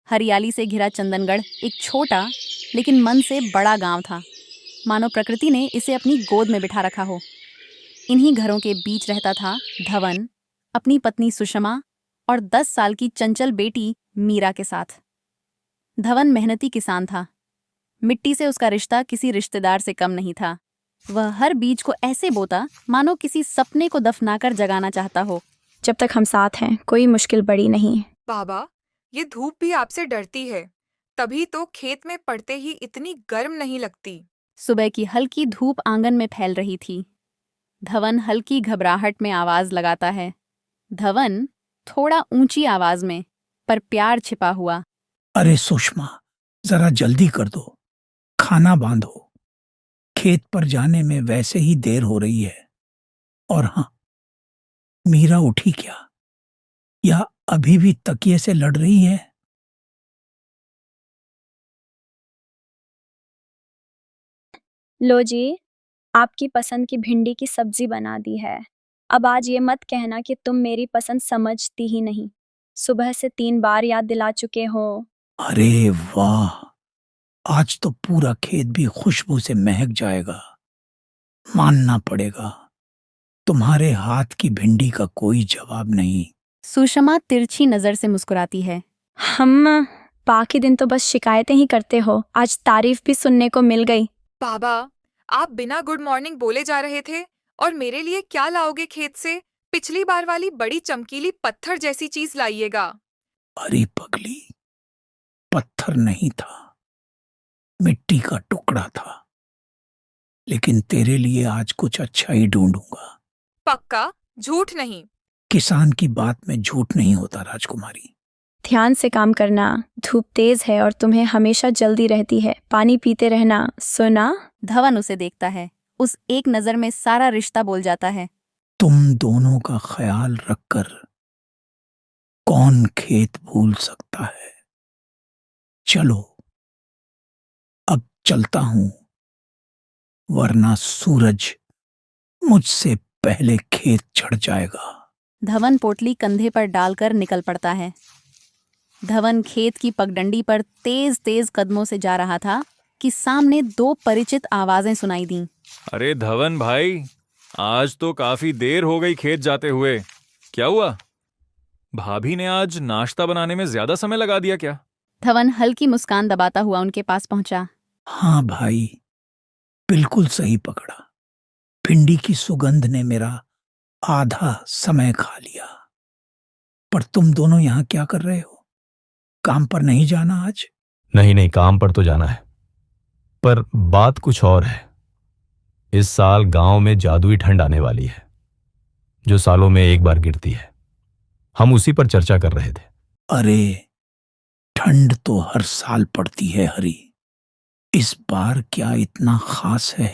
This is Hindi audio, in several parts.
हरियाली से घिरा चंदनगढ़ एक छोटा लेकिन मन से बड़ा गांव था। मानो प्रकृति ने इसे अपनी गोद में बिठा रखा हो। इन्हीं घरों के बीच रहता था धवन, अपनी पत्नी सुषमा और 10 साल की चंचल बेटी मीरा के साथ। धवन मेहनती किसान था। मिट्टी से उसका रिश्ता किसी रिश्तेदार से कम नहीं था। वह हर बीज को ऐसे बोता मानो किसी सपने को दफनाकर जगाना चाहता हो। जब तक हम साथ हैं कोई मुश्किल बड़ी नहीं। बाबा, ये धूप भी आपसे डरती है, तभी तो खेत में पड़ते ही इतनी गर्म नहीं लगती। सुबह की हल्की धूप आंगन में फैल रही थी। धवन हल्की घबराहट में आवाज लगाता है। धवन थोड़ा ऊंची आवाज में, पर प्यार छिपा हुआ। अरे सुषमा, जरा जल्दी कर दो, खाना बांधो। खेत पर जाने में वैसे ही देर हो रही है। और हाँ, मीरा उठी क्या, या अभी भी तकिए से लड़ रही है? लो जी, आपकी पसंद की भिंडी की सब्जी बना दी है। अब आज ये मत कहना कि तुम मेरी पसंद समझती ही नहीं। सुबह से 3 बार याद दिला चुके हो। अरे वाह, आज तो पूरा खेत भी खुशबू से महक जाएगा। मानना पड़ेगा, तुम्हारे हाथ की भिंडी का कोई जवाब नहीं। सुषमा तिरछी नजर से मुस्कुराती है। हम बाकी दिन तो बस शिकायतें ही करते हो, आज तारीफ भी सुनने को मिल गई। बाबा, आप बिना गुड मॉर्निंग बोले जा रहे थे और मेरे लिए क्या लाओगे खेत से? पिछली बार वाली बड़ी चमकीली पत्थर जैसी चीज लाइएगा। अरे पगली, पत्थर नहीं था, मिट्टी का टुकड़ा था। लेकिन तेरे लिए आज कुछ अच्छा ही ढूंढूंगा। पक्का? झूठ नहीं? किसान की बात में झूठ नहीं होता राजकुमारी। ध्यान से काम करना, धूप तेज है और तुम्हें हमेशा जल्दी रहती है। पानी पीते रहना, सुना? धवन उसे देखता है। उस एक नजर में सारा रिश्ता बोल जाता है। तुम दोनों का ख्याल रखकर कौन खेत भूल सकता है। चलो, अब चलता हूं, वरना सूरज मुझसे पहले खेत चढ़ जाएगा। धवन पोटली कंधे पर डालकर निकल पड़ता है। धवन खेत की पगडंडी पर तेज तेज कदमों से जा रहा था कि सामने 2 परिचित आवाजें सुनाई दीं। अरे धवन भाई, आज तो काफी देर हो गई खेत जाते हुए। क्या हुआ? भाभी ने आज नाश्ता बनाने में ज्यादा समय लगा दिया क्या? धवन हल्की मुस्कान दबाता हुआ उनके पास पहुंचा। हाँ भाई, बिल्कुल सही पकड़ा। भिंडी की सुगंध ने मेरा आधा समय खा लिया। पर तुम दोनों यहाँ क्या कर रहे हो? काम पर नहीं जाना आज? नहीं नहीं, काम पर तो जाना है, पर बात कुछ और है। इस साल गांव में जादुई ठंड आने वाली है, जो सालों में एक बार गिरती है। हम उसी पर चर्चा कर रहे थे। अरे, ठंड तो हर साल पड़ती है हरी। इस बार क्या इतना खास है?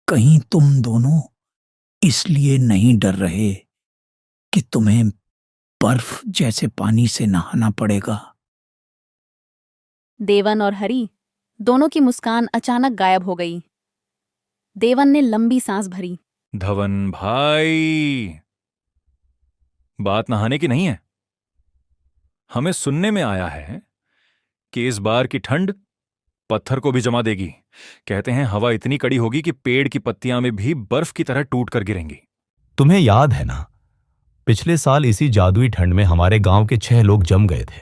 कहीं तुम दोनों इसलिए नहीं डर रहे कि तुम्हें बर्फ जैसे पानी से नहाना पड़ेगा? देवन और हरी दोनों की मुस्कान अचानक गायब हो गई। देवन ने लंबी सांस भरी। धवन भाई, बात नहाने की नहीं है। हमें सुनने में आया है कि इस बार की ठंड पत्थर को भी जमा देगी। कहते हैं हवा इतनी कड़ी होगी कि पेड़ की पत्तियां में भी बर्फ की तरह टूट कर गिरेंगी। तुम्हें याद है ना, पिछले साल इसी जादुई ठंड में हमारे गांव के 6 लोग जम गए थे।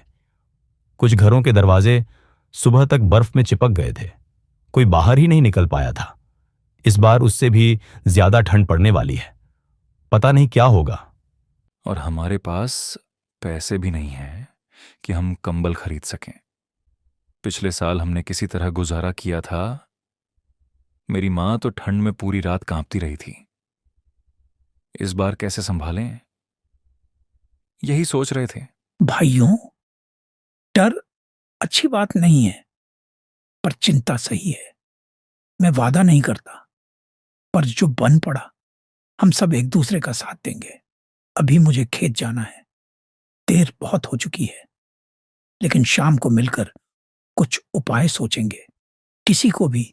कुछ घरों के दरवाजे सुबह तक बर्फ में चिपक गए थे। कोई बाहर ही नहीं निकल पाया था। इस बार उससे भी ज्यादा ठंड पड़ने वाली है। पता नहीं क्या होगा। और हमारे पास पैसे भी नहीं हैं कि हम कंबल खरीद सकें। पिछले साल हमने किसी तरह गुजारा किया था। मेरी मां तो ठंड में पूरी रात कांपती रही थी। इस बार कैसे संभालें, यही सोच रहे थे। भाइयों, डर अच्छी बात नहीं है, पर चिंता सही है। मैं वादा नहीं करता, पर जो बन पड़ा हम सब एक दूसरे का साथ देंगे। अभी मुझे खेत जाना है, देर बहुत हो चुकी है। लेकिन शाम को मिलकर कुछ उपाय सोचेंगे। किसी को भी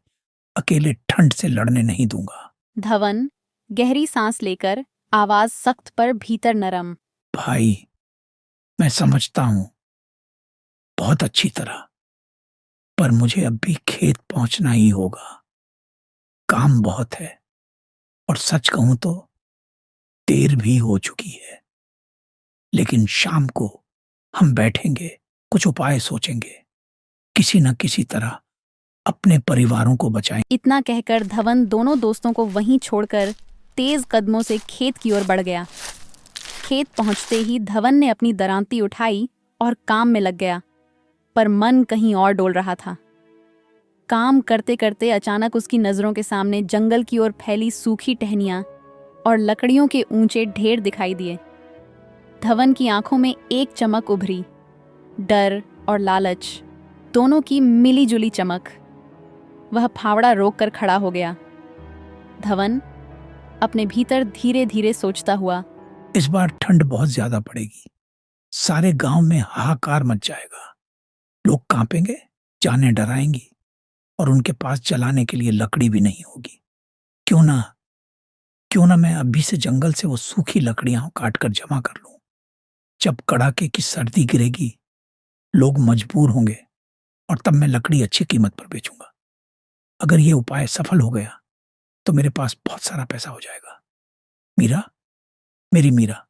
अकेले ठंड से लड़ने नहीं दूंगा। धवन गहरी सांस लेकर, आवाज सख्त पर भीतर नरम। भाई, मैं समझता हूं बहुत अच्छी तरह, पर मुझे अब भी खेत पहुंचना ही होगा। काम बहुत है और सच कहूं तो देर भी हो चुकी है। लेकिन शाम को हम बैठेंगे, कुछ उपाय सोचेंगे, किसी न किसी तरह अपने परिवारों को बचाएंगे। इतना कहकर धवन दोनों दोस्तों को वहीं छोड़कर तेज कदमों से खेत की ओर बढ़ गया। खेत पहुंचते ही धवन ने अपनी दरांती उठाई और काम में लग गया, पर मन कहीं और डोल रहा था। काम करते करते अचानक उसकी नजरों के सामने जंगल की ओर फैली सूखी टहनियां और लकड़ियों के ऊंचे ढेर दिखाई दिए। धवन की आंखों में एक चमक उभरी, डर और लालच दोनों की मिली-जुली चमक। वह फावड़ा रोककर खड़ा हो गया। धवन अपने भीतर धीरे धीरे सोचता हुआ, इस बार ठंड बहुत ज्यादा पड़ेगी, सारे गांव में हाहाकार मच जाएगा। लोग कांपेंगे, जानें डराएंगी और उनके पास जलाने के लिए लकड़ी भी नहीं होगी। क्यों ना मैं अभी से जंगल से वो सूखी लकड़ियां काट कर जमा कर लूं। जब कड़ाके की सर्दी गिरेगी, लोग मजबूर होंगे और तब मैं लकड़ी अच्छी कीमत पर बेचूंगा। अगर ये उपाय सफल हो गया तो मेरे पास बहुत सारा पैसा हो जाएगा। मीरा, मेरी मीरा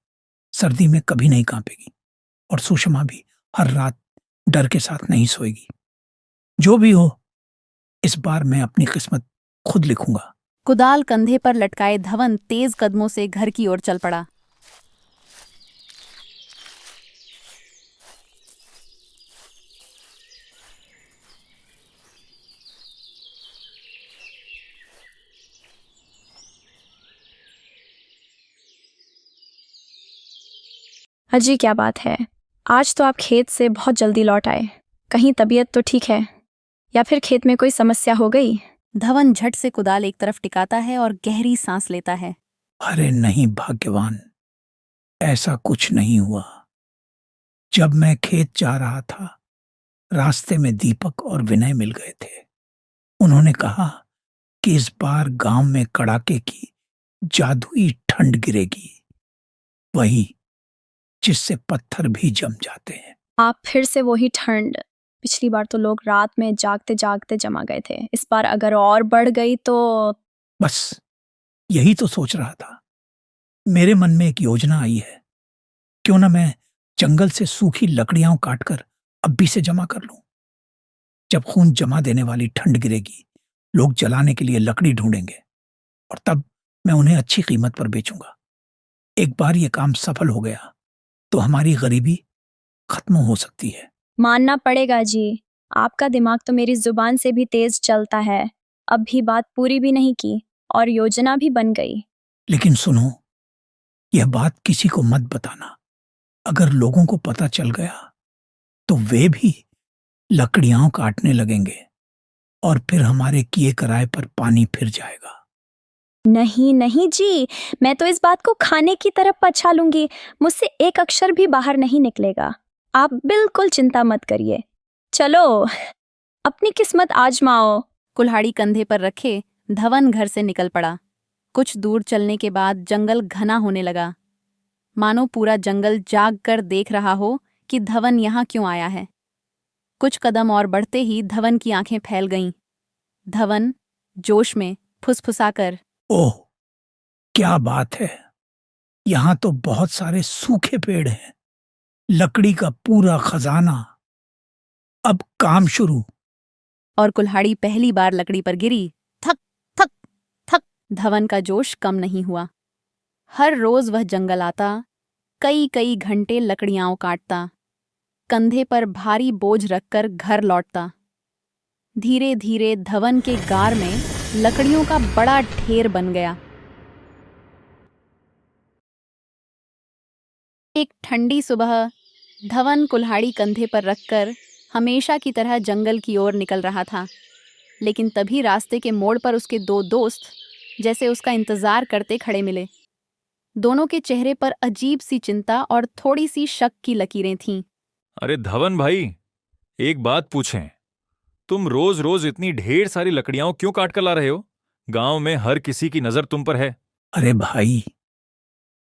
सर्दी में कभी नहीं कांपेगी और सुषमा भी हर रात डर के साथ नहीं सोएगी। जो भी हो, इस बार मैं अपनी किस्मत खुद लिखूंगा। कुदाल कंधे पर लटकाए धवन तेज कदमों से घर की ओर चल पड़ा। अजी क्या बात है, आज तो आप खेत से बहुत जल्दी लौट आए। कहीं तबीयत तो ठीक है या फिर खेत में कोई समस्या हो गई? धवन झट से कुदाल एक तरफ टिकाता है और गहरी सांस लेता है। अरे नहीं भाग्यवान, ऐसा कुछ नहीं हुआ। जब मैं खेत जा रहा था, रास्ते में दीपक और विनय मिल गए थे। उन्होंने कहा कि इस बार गांव में कड़ाके की जादुई ठंड गिरेगी, वही जिससे पत्थर भी जम जाते हैं। आप फिर से वही ठंड। पिछली बार तो लोग रात में जागते जागते जमा गए थे, इस बार अगर और बढ़ गई तो। बस यही तो सोच रहा था। मेरे मन में एक योजना आई है। क्यों ना मैं जंगल से सूखी लकड़ियां काटकर अभी से जमा कर लूं। जब खून जमा देने वाली ठंड गिरेगी, लोग जलाने के लिए लकड़ी ढूंढेंगे और तब मैं उन्हें अच्छी कीमत पर बेचूंगा। एक बार ये काम सफल हो गया तो हमारी गरीबी खत्म हो सकती है। मानना पड़ेगा जी, आपका दिमाग तो मेरी जुबान से भी तेज चलता है। अब भी बात पूरी भी नहीं की और योजना भी बन गई। लेकिन सुनो, यह बात किसी को मत बताना। अगर लोगों को पता चल गया तो वे भी लकड़ियां काटने लगेंगे और फिर हमारे किए कराए पर पानी फिर जाएगा। नहीं नहीं जी, मैं तो इस बात को खाने की तरफ पछा लूंगी। मुझसे एक अक्षर भी बाहर नहीं निकलेगा। आप बिल्कुल चिंता मत करिए। चलो अपनी किस्मत आजमाओ। कुल्हाड़ी कंधे पर रखे धवन घर से निकल पड़ा। कुछ दूर चलने के बाद जंगल घना होने लगा, मानो पूरा जंगल जाग कर देख रहा हो कि धवन यहाँ क्यों आया है। कुछ कदम और बढ़ते ही धवन की आंखें फैल गईं। धवन जोश में फुसफुसाकर, ओह, क्या बात है! यहां तो बहुत सारे सूखे पेड़ हैं, लकड़ी का पूरा खजाना। अब काम शुरू। और कुल्हाड़ी पहली बार लकड़ी पर गिरी। थक थक थक। धवन का जोश कम नहीं हुआ। हर रोज वह जंगल आता, कई कई घंटे लकड़ियां काटता, कंधे पर भारी बोझ रखकर घर लौटता। धीरे धीरे धवन के गार में लकड़ियों का बड़ा ढेर बन गया। एक ठंडी सुबह धवन कुल्हाड़ी कंधे पर रखकर हमेशा की तरह जंगल की ओर निकल रहा था। लेकिन तभी रास्ते के मोड़ पर उसके दो दोस्त जैसे उसका इंतजार करते खड़े मिले। दोनों के चेहरे पर अजीब सी चिंता और थोड़ी सी शक की लकीरें थीं। अरे धवन भाई, एक बात पूछें, तुम रोज रोज इतनी ढेर सारी लकड़ियां क्यों काट कर ला रहे हो? गांव में हर किसी की नजर तुम पर है। अरे भाई,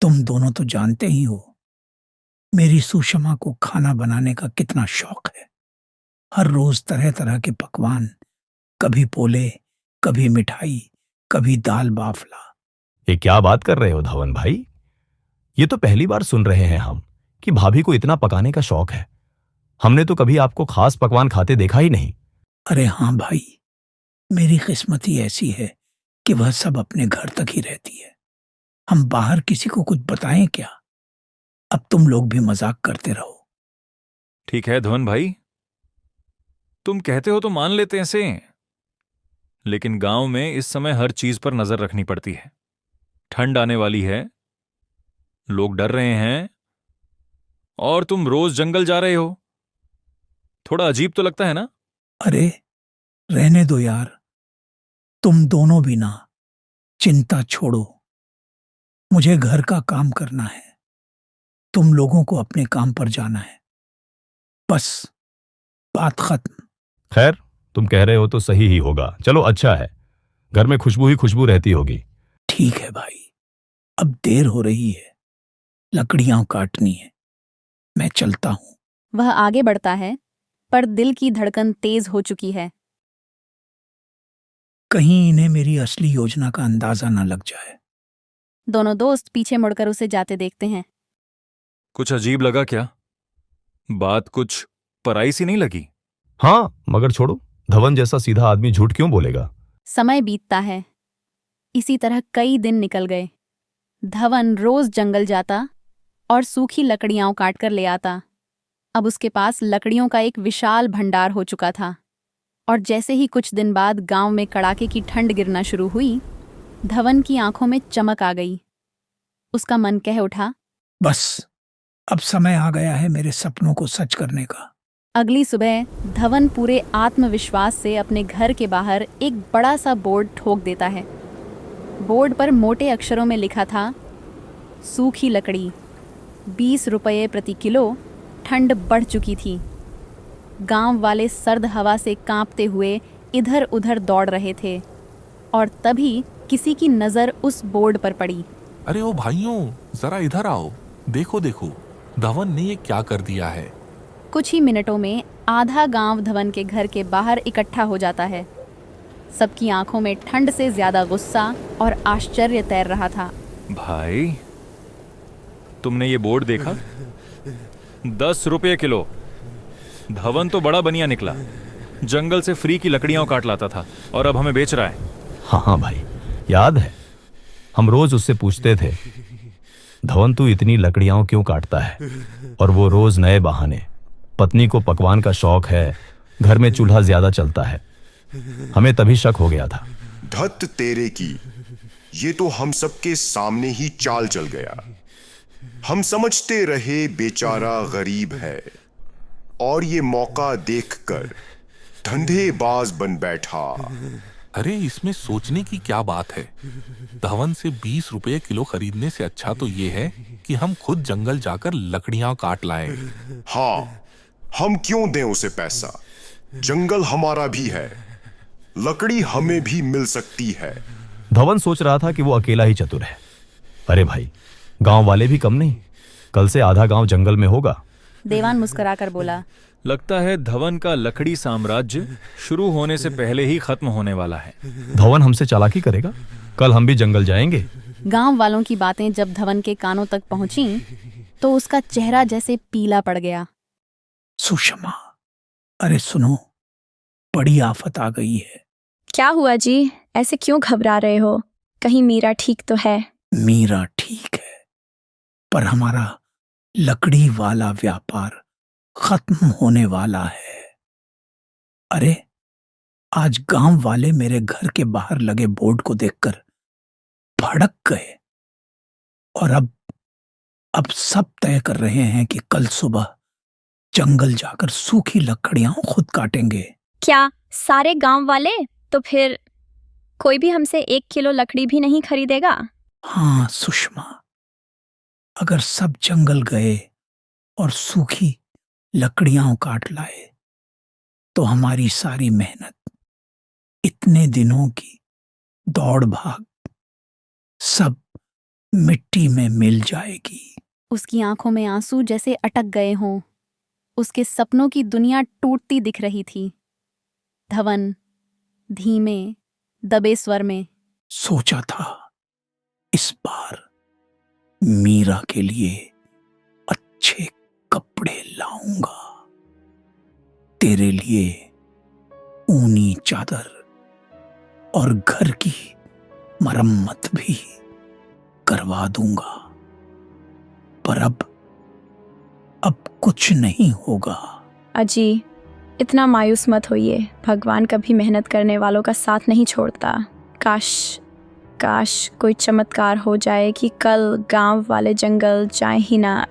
तुम दोनों तो जानते ही हो मेरी सुषमा को खाना बनाने का कितना शौक है। हर रोज तरह तरह के पकवान, कभी पोले, कभी मिठाई, कभी दाल बाफला। ये क्या बात कर रहे हो धवन भाई? ये तो पहली बार सुन रहे हैं हम कि भाभी को इतना पकाने का शौक है। हमने तो कभी आपको खास पकवान खाते देखा ही नहीं। अरे हाँ भाई, मेरी किस्मत ही ऐसी है कि वह सब अपने घर तक ही रहती है। हम बाहर किसी को कुछ बताएं क्या? अब तुम लोग भी मजाक करते रहो। ठीक है धवन भाई, तुम कहते हो तो मान लेते हैं से, लेकिन गांव में इस समय हर चीज पर नजर रखनी पड़ती है। ठंड आने वाली है, लोग डर रहे हैं, और तुम रोज जंगल जा रहे हो। थोड़ा अजीब तो लगता है ना? अरे रहने दो यार, तुम दोनों भी ना, चिंता छोड़ो। मुझे घर का काम करना है, तुम लोगों को अपने काम पर जाना है, बस बात खत्म। खैर, तुम कह रहे हो तो सही ही होगा। चलो अच्छा है, घर में खुशबू ही खुशबू रहती होगी। ठीक है भाई, अब देर हो रही है, लकड़ियां काटनी है, मैं चलता हूं। वह आगे बढ़ता है, पर दिल की धड़कन तेज हो चुकी है। कहीं इन्हें मेरी असली योजना का अंदाजा न लग जाए। दोनों दोस्त पीछे मुड़कर उसे जाते देखते हैं। कुछ अजीब लगा क्या? बात कुछ पराई सी नहीं लगी? हाँ, मगर छोड़ो, धवन जैसा सीधा आदमी झूठ क्यों बोलेगा? समय बीतता है। इसी तरह कई दिन निकल गए। धवन रोज जंगल जाता और सूखी लकड़ियां काट कर ले आता। अब उसके पास लकड़ियों का एक विशाल भंडार हो चुका था, और जैसे ही कुछ दिन बाद गांव में कड़ाके की ठंड गिरना शुरू हुई, धवन की आंखों में चमक आ गई। उसका मन कह उठा, बस अब समय आ गया है मेरे सपनों को सच करने का। अगली सुबह धवन पूरे आत्मविश्वास से अपने घर के बाहर एक बड़ा सा बोर्ड ठोक देता है। बोर्ड पर मोटे अक्षरों में लिखा था, सूखी लकड़ी 20 रुपये प्रति किलो। ठंड बढ़ चुकी थी। गांव वाले सर्द हवा से कांपते हुए इधर उधर दौड़ रहे थे, और तभी किसी की नज़र उस बोर्ड पर पड़ी। अरे ओ भाइयों, जरा इधर आओ। देखो देखो, धवन ने ये क्या कर दिया है। कुछ ही मिनटों में आधा गांव धवन के घर के बाहर इकट्ठा हो जाता है। सबकी आंखों में ठंड से ज्यादा गुस्सा और आश्चर्य तैर रहा था। भाई, तुमने ये बोर्ड देखा? 10 रुपये किलो। धवन तो बड़ा बनिया निकला, जंगल से फ्री की लकड़ियां काट लाता था, और अब हमें बेच रहा है। हाँ भाई, याद है, हम रोज उससे पूछते थे, धवन तू इतनी लकड़ियां क्यों काटता है? और वो रोज नए बहाने। पत्नी को पकवान का शौक है, घर में चूल्हा ज्यादा चलता है। हमें तभी शक हो गया था। धत तेरे की, ये तो हम सबके सामने ही चाल चल गया। हम समझते रहे बेचारा गरीब है, और ये मौका देखकर धंधेबाज बन बैठा। अरे इसमें सोचने की क्या बात है? धवन से 20 रुपये किलो खरीदने से अच्छा तो ये है कि हम खुद जंगल जाकर लकड़ियां काट लाएं। हाँ, हम क्यों दें उसे पैसा? जंगल हमारा भी है, लकड़ी हमें भी मिल सकती है। धवन सोच रहा था कि वो अकेला ही चतुर है। अरे भाई, गांव वाले भी कम नहीं। कल से आधा गांव जंगल में होगा। देवान मुस्कुराकर बोला, लगता है धवन का लकड़ी साम्राज्य शुरू होने से पहले ही खत्म होने वाला है। धवन हमसे चालाकी करेगा। कल हम भी जंगल जाएंगे। गांव वालों की बातें जब धवन के कानों तक पहुंची तो उसका चेहरा जैसे पीला पड़ गया। सुषमा, अरे सुनो, बड़ी आफत आ गई है। क्या हुआ जी? ऐसे क्यों घबरा रहे हो? कहीं मीरा ठीक तो है? मीरा ठीक है, पर हमारा लकड़ी वाला व्यापार खत्म होने वाला है। अरे आज गांव वाले मेरे घर के बाहर लगे बोर्ड को देखकर भड़क गए, और अब सब तय कर रहे हैं कि कल सुबह जंगल जाकर सूखी लकड़ियां खुद काटेंगे। क्या सारे गांव वाले? तो फिर कोई भी हमसे 1 किलो लकड़ी भी नहीं खरीदेगा? हाँ सुषमा, अगर सब जंगल गए और सूखी लकड़ियां काट लाए तो हमारी सारी मेहनत, इतने दिनों की दौड़ भाग, सब मिट्टी में मिल जाएगी। उसकी आंखों में आंसू जैसे अटक गए हों। उसके सपनों की दुनिया टूटती दिख रही थी। धवन धीमे दबे स्वर में, सोचा था इस बार मीरा के लिए अच्छे कपड़े लाऊंगा, तेरे लिए ऊनी चादर और घर की मरम्मत भी करवा दूंगा, पर अब कुछ नहीं होगा। अजी, इतना मायूस मत होइए। भगवान कभी मेहनत करने वालों का साथ नहीं छोड़ता। काश कोई चमत्कार हो जाए कि कल गांव वाले जंगल जाए ही ना।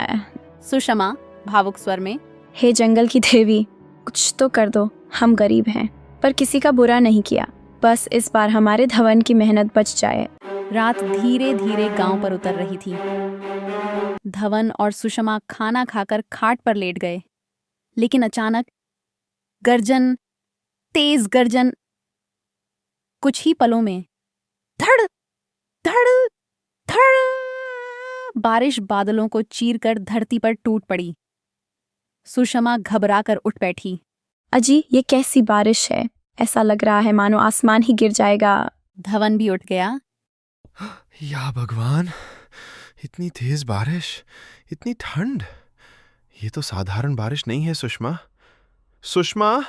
सुषमा भावुक स्वर में, हे जंगल की देवी, कुछ तो कर दो। हम गरीब हैं, पर किसी का बुरा नहीं किया। बस इस बार हमारे धवन की मेहनत बच जाए। रात धीरे धीरे गांव पर उतर रही थी। धवन और सुषमा खाना खाकर खाट पर लेट गए, लेकिन अचानक गर्जन, तेज गर्जन, कुछ ही पलों में धड़ धड़ धड़ बारिश बादलों को चीरकर धरती पर टूट पड़ी। सुषमा घबराकर उठ बैठी। अजी, ये कैसी बारिश है? ऐसा लग रहा है मानो आसमान ही गिर जाएगा। धवन भी उठ गया। या भगवान, इतनी तेज बारिश, इतनी ठंड। ये तो साधारण बारिश नहीं है सुषमा। सुषमा,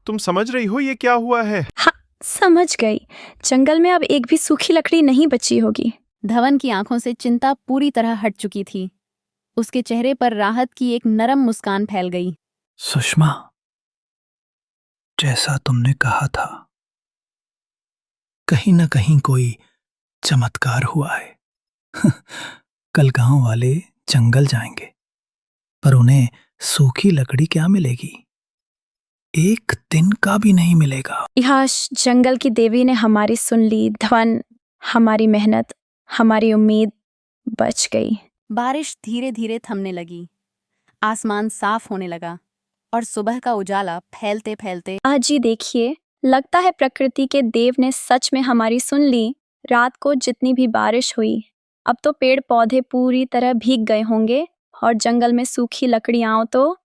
तुम समझ रही हो ये क्या हुआ है? हाँ, समझ गई। जंगल में अब एक भी सूखी लकड़ी नहीं बची होगी। धवन की आंखों से चिंता पूरी तरह हट चुकी थी। उसके चेहरे पर राहत की एक नरम मुस्कान फैल गई। सुषमा, जैसा तुमने कहा था, कहीं न कहीं कोई चमत्कार हुआ है। कल गांव वाले जंगल जाएंगे, पर उन्हें सूखी लकड़ी क्या मिलेगी? एक दिन का भी नहीं मिलेगा। यश, जंगल की देवी ने हमारी सुन ली। धवन, हमारी मेहनत, हमारी उम्मीद बच गई। बारिश धीरे धीरे थमने लगी। आसमान साफ होने लगा और सुबह का उजाला फैलते फैलते अजी देखिए, लगता है प्रकृति के देव ने सच में हमारी सुन ली। रात को जितनी भी बारिश हुई, अब तो पेड़ पौधे पूरी तरह भीग गए होंगे और जंगल में सूखी लकड़ियां तो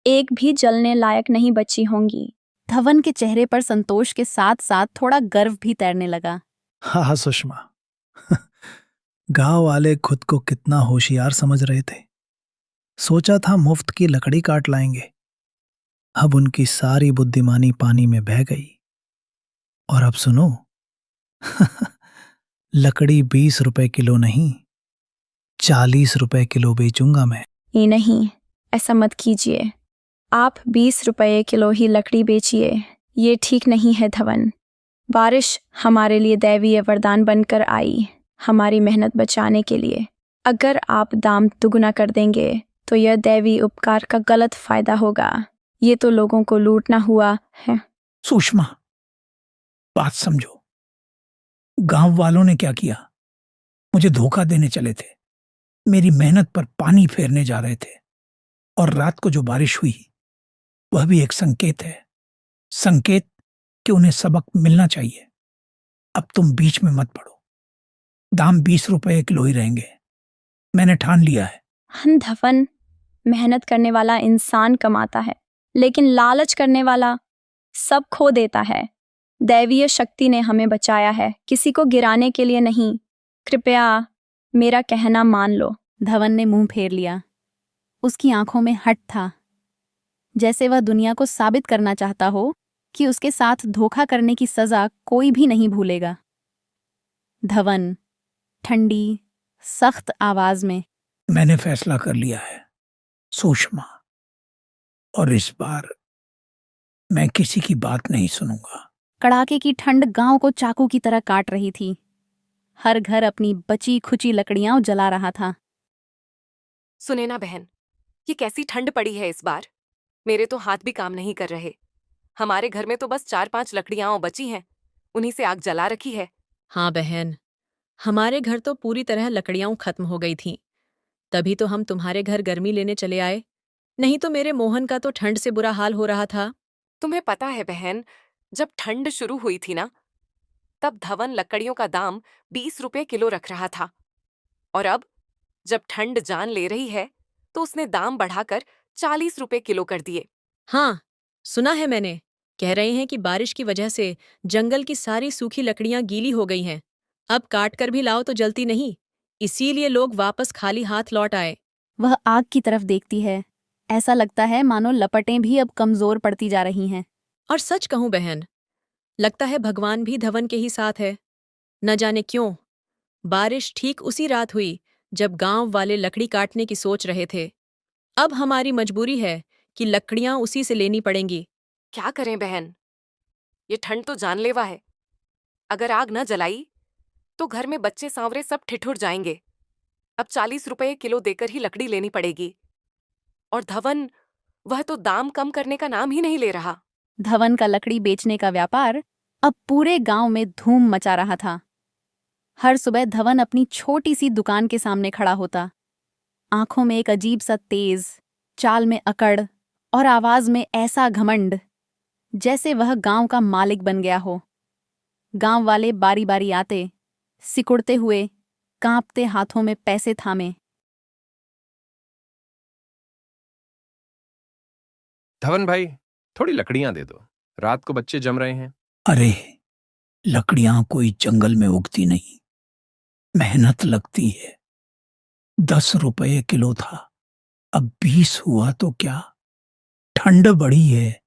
एक भी जलने लायक नहीं बची होंगी। धवन के चेहरे पर संतोष के साथ साथ थोड़ा गर्व भी तैरने लगा। हाँ सुषमा, गांव वाले खुद को कितना होशियार समझ रहे थे। सोचा था मुफ्त की लकड़ी काट लाएंगे। अब उनकी सारी बुद्धिमानी पानी में बह गई। और अब सुनो, लकड़ी 20 रुपए किलो नहीं, 40 रुपए किलो बेचूंगा मैं। ये नहीं, ऐसा मत कीजिए। आप 20 रुपये किलो ही लकड़ी बेचिए। ये ठीक नहीं है धवन। बारिश हमारे लिए दैवीय वरदान बनकर आई, हमारी मेहनत बचाने के लिए। अगर आप दाम दुगुना कर देंगे तो यह दैवी उपकार का गलत फायदा होगा। ये तो लोगों को लूटना हुआ है। सुषमा, बात समझो। गांव वालों ने क्या किया? मुझे धोखा देने चले थे। मेरी मेहनत पर पानी फेरने जा रहे थे। और रात को जो बारिश हुई, वह भी एक संकेत है। संकेत कि उन्हें सबक मिलना चाहिए। अब तुम बीच में मत पड़ो। दाम 20 रुपए किलो ही रहेंगे। मैंने ठान लिया है। धवन, मेहनत करने वाला इंसान कमाता है, लेकिन लालच करने वाला सब खो देता है। दैवीय शक्ति ने हमें बचाया है, किसी को गिराने के लिए नहीं। कृपया मेरा कहना मान लो। धवन ने मुंह फेर लिया। उसकी आंखों में हट था, जैसे वह दुनिया को साबित करना चाहता हो कि उसके साथ धोखा करने की सजा कोई भी नहीं भूलेगा। धवन ठंडी, सख्त आवाज में, मैंने फैसला कर लिया है सुषमा, और इस बार मैं किसी की बात नहीं सुनूंगा। कड़ाके की ठंड गांव को चाकू की तरह काट रही थी। हर घर अपनी बची खुची लकड़ियां जला रहा था। सुने ना बहन, ये कैसी ठंड पड़ी है इस बार। मेरे तो हाथ भी काम नहीं कर रहे। हमारे घर में तो बस 4-5 लकड़ियां बची हैं, उन्हीं से आग जला रखी है। हाँ बहन, हमारे घर तो पूरी तरह लकड़ियां खत्म हो गई थीं। तभी तो हम तुम्हारे घर गर्मी लेने चले आए, नहीं तो मेरे मोहन का तो ठंड से बुरा हाल हो रहा था। तुम्हें पता है बहन, जब ठंड शुरू हुई थी ना, तब धवन लकड़ियों का दाम 20 रुपए किलो रख रहा था। और अब जब ठंड जान ले रही है, तो उसने दाम बढ़ाकर 40 रुपए किलो कर दिए। हाँ, सुना है मैंने। कह रहे हैं कि बारिश की वजह से जंगल की सारी सूखी लकड़ियां गीली हो गई हैं। अब काट कर भी लाओ तो जलती नहीं, इसीलिए लोग वापस खाली हाथ लौट आए। वह आग की तरफ देखती है। ऐसा लगता है मानो लपटें भी अब कमजोर पड़ती जा रही हैं। और सच कहूं बहन, लगता है भगवान भी धवन के ही साथ है। न जाने क्यों, बारिश ठीक उसी रात हुई जब गांव वाले लकड़ी काटने की सोच रहे थे। अब हमारी मजबूरी है कि लकड़ियां उसी से लेनी पड़ेंगी। क्या करें बहन, ये ठंड तो जानलेवा है। अगर आग न जलाई तो घर में बच्चे सांवरे सब ठिठुर जाएंगे। अब 40 रुपए किलो देकर ही लकड़ी लेनी पड़ेगी। और धवन, वह तो दाम कम करने का नाम ही नहीं ले रहा। धवन का लकड़ी बेचने का व्यापार अब पूरे गांव में धूम मचा रहा था। हर सुबह धवन अपनी छोटी सी दुकान के सामने खड़ा होता। आंखों में एक अजीब सा तेज, चाल में अकड़ और आवाज में ऐसा घमंड जैसे वह गांव का मालिक बन गया हो। गांव वाले बारी बारी आते, सिकुड़ते हुए, कांपते हाथों में पैसे थामे। धवन भाई, थोड़ी लकड़ियां दे दो, रात को बच्चे जम रहे हैं। अरे, लकड़ियां कोई जंगल में उगती नहीं, मेहनत लगती है। 10 रुपए किलो था, अब 20 हुआ तो क्या। ठंड बढ़ी है,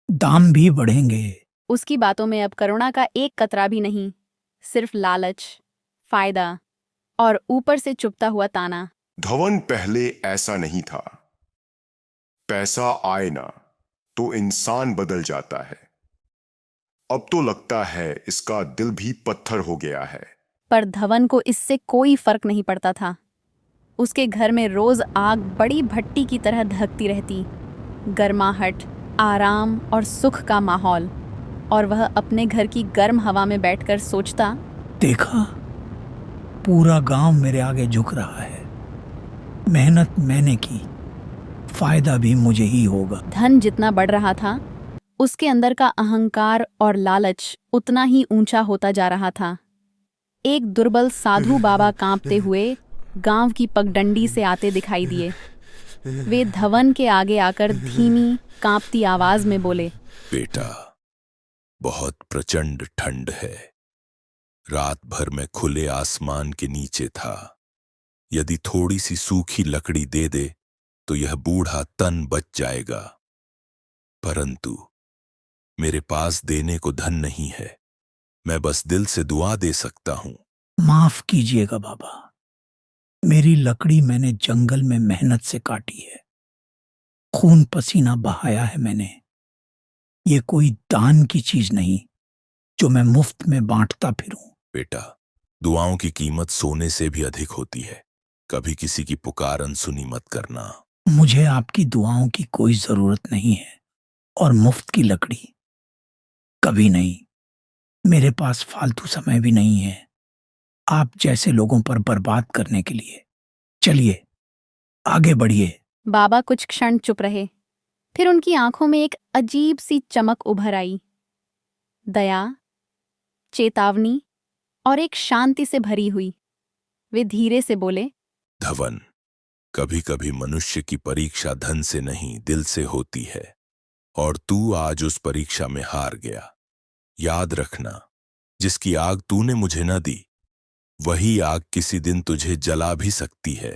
दाम भी बढ़ेंगे। उसकी बातों में अब करुणा का एक कतरा भी नहीं, सिर्फ लालच, फायदा और ऊपर से चुभता हुआ ताना। धवन पहले ऐसा नहीं था। पैसा आए ना तो इंसान बदल जाता है। अब तो लगता है इसका दिल भी पत्थर हो गया है। पर धवन को इससे कोई फर्क नहीं पड़ता था। उसके घर में रोज आग बड़ी भट्टी की तरह धधकती रहती, गर्माहट, आराम और सुख का माहौल। और वह अपने घर की गर्म हवा में बैठकर सोचता, देखा, पूरा गांव मेरे आगे झुक रहा है। मेहनत मैंने की, फायदा भी मुझे ही होगा। धन जितना बढ़ रहा था, उसके अंदर का अहंकार और लालच उतना ही ऊंचा होता जा रहा था। एक दुर्बल साधु बाबा कांपते हुए गांव की पगडंडी से आते दिखाई दिए। वे धवन के आगे आकर धीमी, कांपती आवाज में बोले, बेटा, बहुत प्रचंड ठंड है। रात भर मैं खुले आसमान के नीचे था। यदि थोड़ी सी सूखी लकड़ी दे दे तो यह बूढ़ा तन बच जाएगा, परंतु मेरे पास देने को धन नहीं है। मैं बस दिल से दुआ दे सकता हूं। माफ कीजिएगा बाबा, मेरी लकड़ी मैंने जंगल में मेहनत से काटी है, खून पसीना बहाया है मैंने। ये कोई दान की चीज नहीं जो मैं मुफ्त में बांटता फिरूं। बेटा, दुआओं की कीमत सोने से भी अधिक होती है। कभी किसी की पुकार अनसुनी मत करना। मुझे आपकी दुआओं की कोई जरूरत नहीं है, और मुफ्त की लकड़ी कभी नहीं। मेरे पास फालतू समय भी नहीं है आप जैसे लोगों पर बर्बाद करने के लिए। चलिए आगे बढ़िए। बाबा कुछ क्षण चुप रहे, फिर उनकी आंखों में एक अजीब सी चमक उभर आई। दया, चेतावनी और एक शांति से भरी हुई। वे धीरे से बोले, धवन, कभी कभी मनुष्य की परीक्षा धन से नहीं दिल से होती है, और तू आज उस परीक्षा में हार गया। याद रखना, जिसकी आग तूने मुझे न दी, वही आग किसी दिन तुझे जला भी सकती है।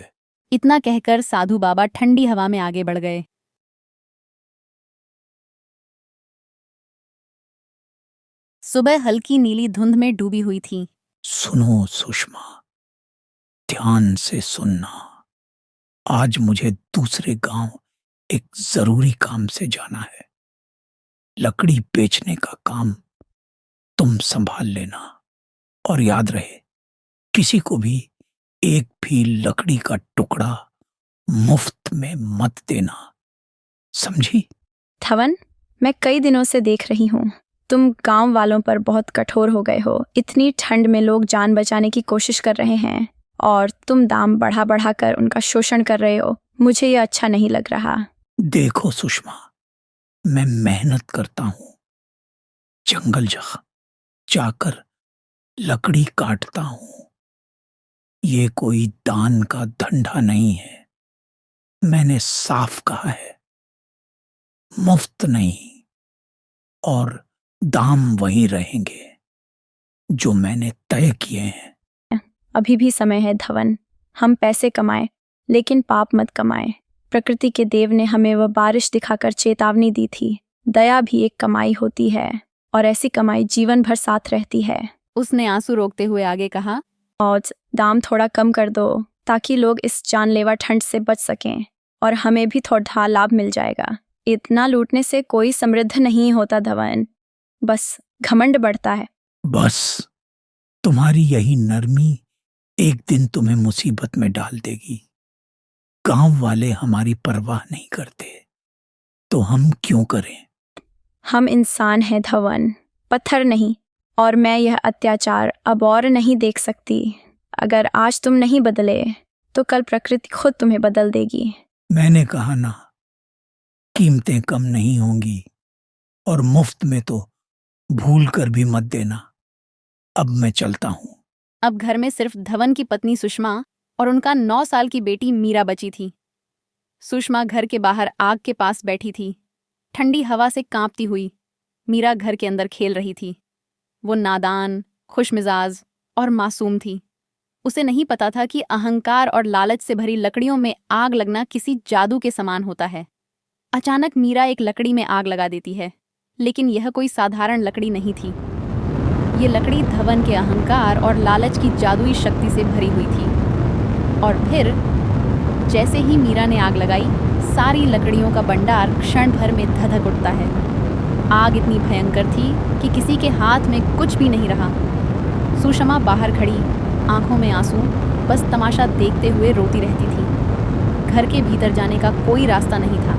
इतना कहकर साधु बाबा ठंडी हवा में आगे बढ़ गए। सुबह हल्की नीली धुंध में डूबी हुई थी। सुनो सुषमा, ध्यान से सुनना। आज मुझे दूसरे गांव एक जरूरी काम से जाना है। लकड़ी बेचने का काम तुम संभाल लेना, और याद रहे, किसी को भी एक भी लकड़ी का टुकड़ा मुफ्त में मत देना, समझी? धवन, मैं कई दिनों से देख रही हूँ तुम गांव वालों पर बहुत कठोर हो गए हो। इतनी ठंड में लोग जान बचाने की कोशिश कर रहे हैं और तुम दाम बढ़ा बढ़ा कर उनका शोषण कर रहे हो। मुझे ये अच्छा नहीं लग रहा। देखो सुषमा, मैं मेहनत करता हूँ, जंगल जाकर लकड़ी काटता हूँ। ये कोई दान का धंधा नहीं है। मैंने साफ कहा है, मुफ्त नहीं, और दाम वही रहेंगे जो मैंने तय किए हैं। अभी भी समय है धवन। हम पैसे कमाएं, लेकिन पाप मत कमाएं। प्रकृति के देव ने हमें वह बारिश दिखाकर चेतावनी दी थी। दया भी एक कमाई होती है, और ऐसी कमाई जीवन भर साथ रहती है। उसने आंसू रोकते हुए आगे कहा, और दाम थोड़ा कम कर दो, ताकि लोग इस जानलेवा ठंड से बच सकें, और हमें भी थोड़ा लाभ मिल जाएगा। इतना लूटने से कोई समृद्ध नहीं होता धवन, बस घमंड बढ़ता है। बस तुम्हारी यही नरमी एक दिन तुम्हें मुसीबत में डाल देगी। गांव वाले हमारी परवाह नहीं करते, तो हम क्यों करें? हम इंसान हैं धवन, पत्थर नहीं। और मैं यह अत्याचार अब और नहीं देख सकती। अगर आज तुम नहीं बदले, तो कल प्रकृति खुद तुम्हें बदल देगी। मैंने कहा ना, कीमतें कम नहीं होंगी, और मुफ्त में तो भूल कर भी मत देना। अब मैं चलता हूं। अब घर में सिर्फ धवन की पत्नी सुषमा और उनका 9 साल की बेटी मीरा बची थी। सुषमा घर के बाहर आग के पास बैठी थी, ठंडी हवा से कांपती हुई। मीरा घर के अंदर खेल रही थी। वो नादान, खुशमिजाज और मासूम थी। उसे नहीं पता था कि अहंकार और लालच से भरी लकड़ियों में आग लगना किसी जादू के समान होता है। अचानक मीरा एक लकड़ी में आग लगा देती है, लेकिन यह कोई साधारण लकड़ी नहीं थी। ये लकड़ी धवन के अहंकार और लालच की जादुई शक्ति से भरी हुई थी। और फिर जैसे ही मीरा ने आग लगाई, सारी लकड़ियों का भंडार क्षण भर में धधक उठता है। आग इतनी भयंकर थी कि किसी के हाथ में कुछ भी नहीं रहा। सुषमा बाहर खड़ी, आंखों में आंसू, बस तमाशा देखते हुए रोती रहती थी। घर के भीतर जाने का कोई रास्ता नहीं था।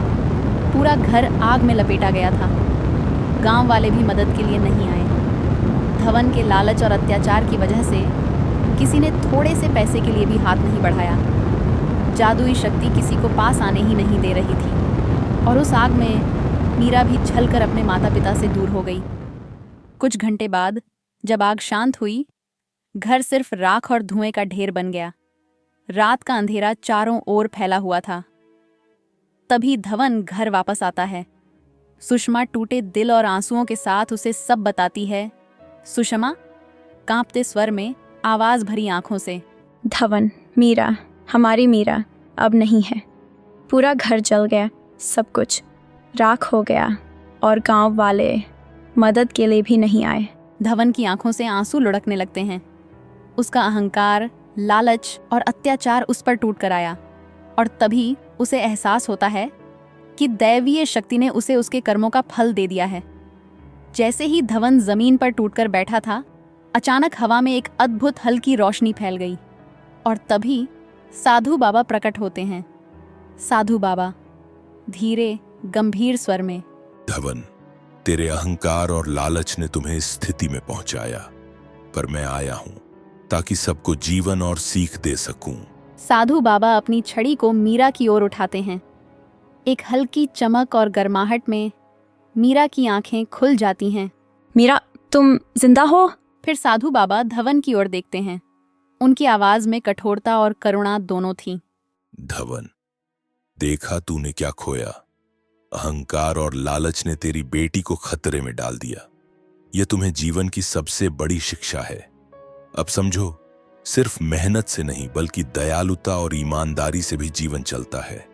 पूरा घर आग में लपेटा गया था। गांव वाले भी मदद के लिए नहीं आए। धवन के लालच और अत्याचार की वजह से किसी ने थोड़े से पैसे के लिए भी हाथ नहीं बढ़ाया। जादुई शक्ति किसी को पास आने ही नहीं दे रही थी, और उस आग में मीरा भी जलकर अपने माता पिता से दूर हो गई। कुछ घंटे बाद जब आग शांत हुई, घर सिर्फ राख और धुएं का ढेर बन गया। रात का अंधेरा चारों ओर फैला हुआ था। तभी धवन घर वापस आता है। सुषमा टूटे दिल और आंसुओं के साथ उसे सब बताती है। सुषमा कांपते स्वर में, आवाज भरी आंखों से, धवन, मीरा, हमारी मीरा अब नहीं है। पूरा घर जल गया, सब कुछ राख हो गया, और गांव वाले मदद के लिए भी नहीं आए। धवन की आंखों से आंसू लुढ़कने लगते हैं। उसका अहंकार, लालच और अत्याचार उस पर टूट कर आया, और तभी उसे एहसास होता है कि दैवीय शक्ति ने उसे उसके कर्मों का फल दे दिया है। जैसे ही धवन जमीन पर टूटकर बैठा था, अचानक हवा में एक अद्भुत हल्की रोशनी फैल गई, और तभी साधु बाबा प्रकट होते हैं। साधु बाबा धीरे गंभीर स्वर में, धवन, तेरे अहंकार और लालच ने तुम्हें इस स्थिति में पहुंचाया, पर मैं आया हूं ताकि सबको जीवन और सीख दे सकूं। साधु बाबा अपनी छड़ी को मीरा की ओर उठाते हैं। एक हल्की चमक और गर्माहट में मीरा की आंखें खुल जाती हैं। मीरा, तुम जिंदा हो? फिर साधु बाबा धवन की ओर देखते हैं। उनकी आवाज में कठोरता और करुणा दोनों थी। धवन, देखा तूने क्या खोया? अहंकार और लालच ने तेरी बेटी को खतरे में डाल दिया। यह तुम्हें जीवन की सबसे बड़ी शिक्षा है। अब समझो, सिर्फ मेहनत से नहीं बल्कि दयालुता और ईमानदारी से भी जीवन चलता है।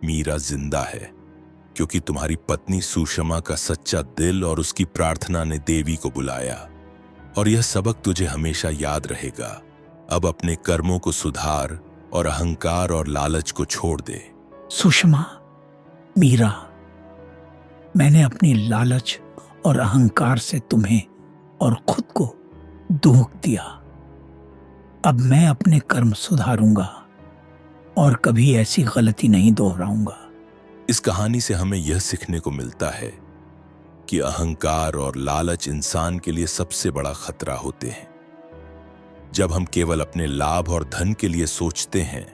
मीरा जिंदा है क्योंकि तुम्हारी पत्नी सुषमा का सच्चा दिल और उसकी प्रार्थना ने देवी को बुलाया, और यह सबक तुझे हमेशा याद रहेगा। अब अपने कर्मों को सुधार और अहंकार और लालच को छोड़ दे। सुषमा, मीरा, मैंने अपनी लालच और अहंकार से तुम्हें और खुद को दुख दिया। अब मैं अपने कर्म सुधारूंगा और कभी ऐसी गलती नहीं दोहराऊंगा। इस कहानी से हमें यह सीखने को मिलता है कि अहंकार और लालच इंसान के लिए सबसे बड़ा खतरा होते हैं। जब हम केवल अपने लाभ और धन के लिए सोचते हैं,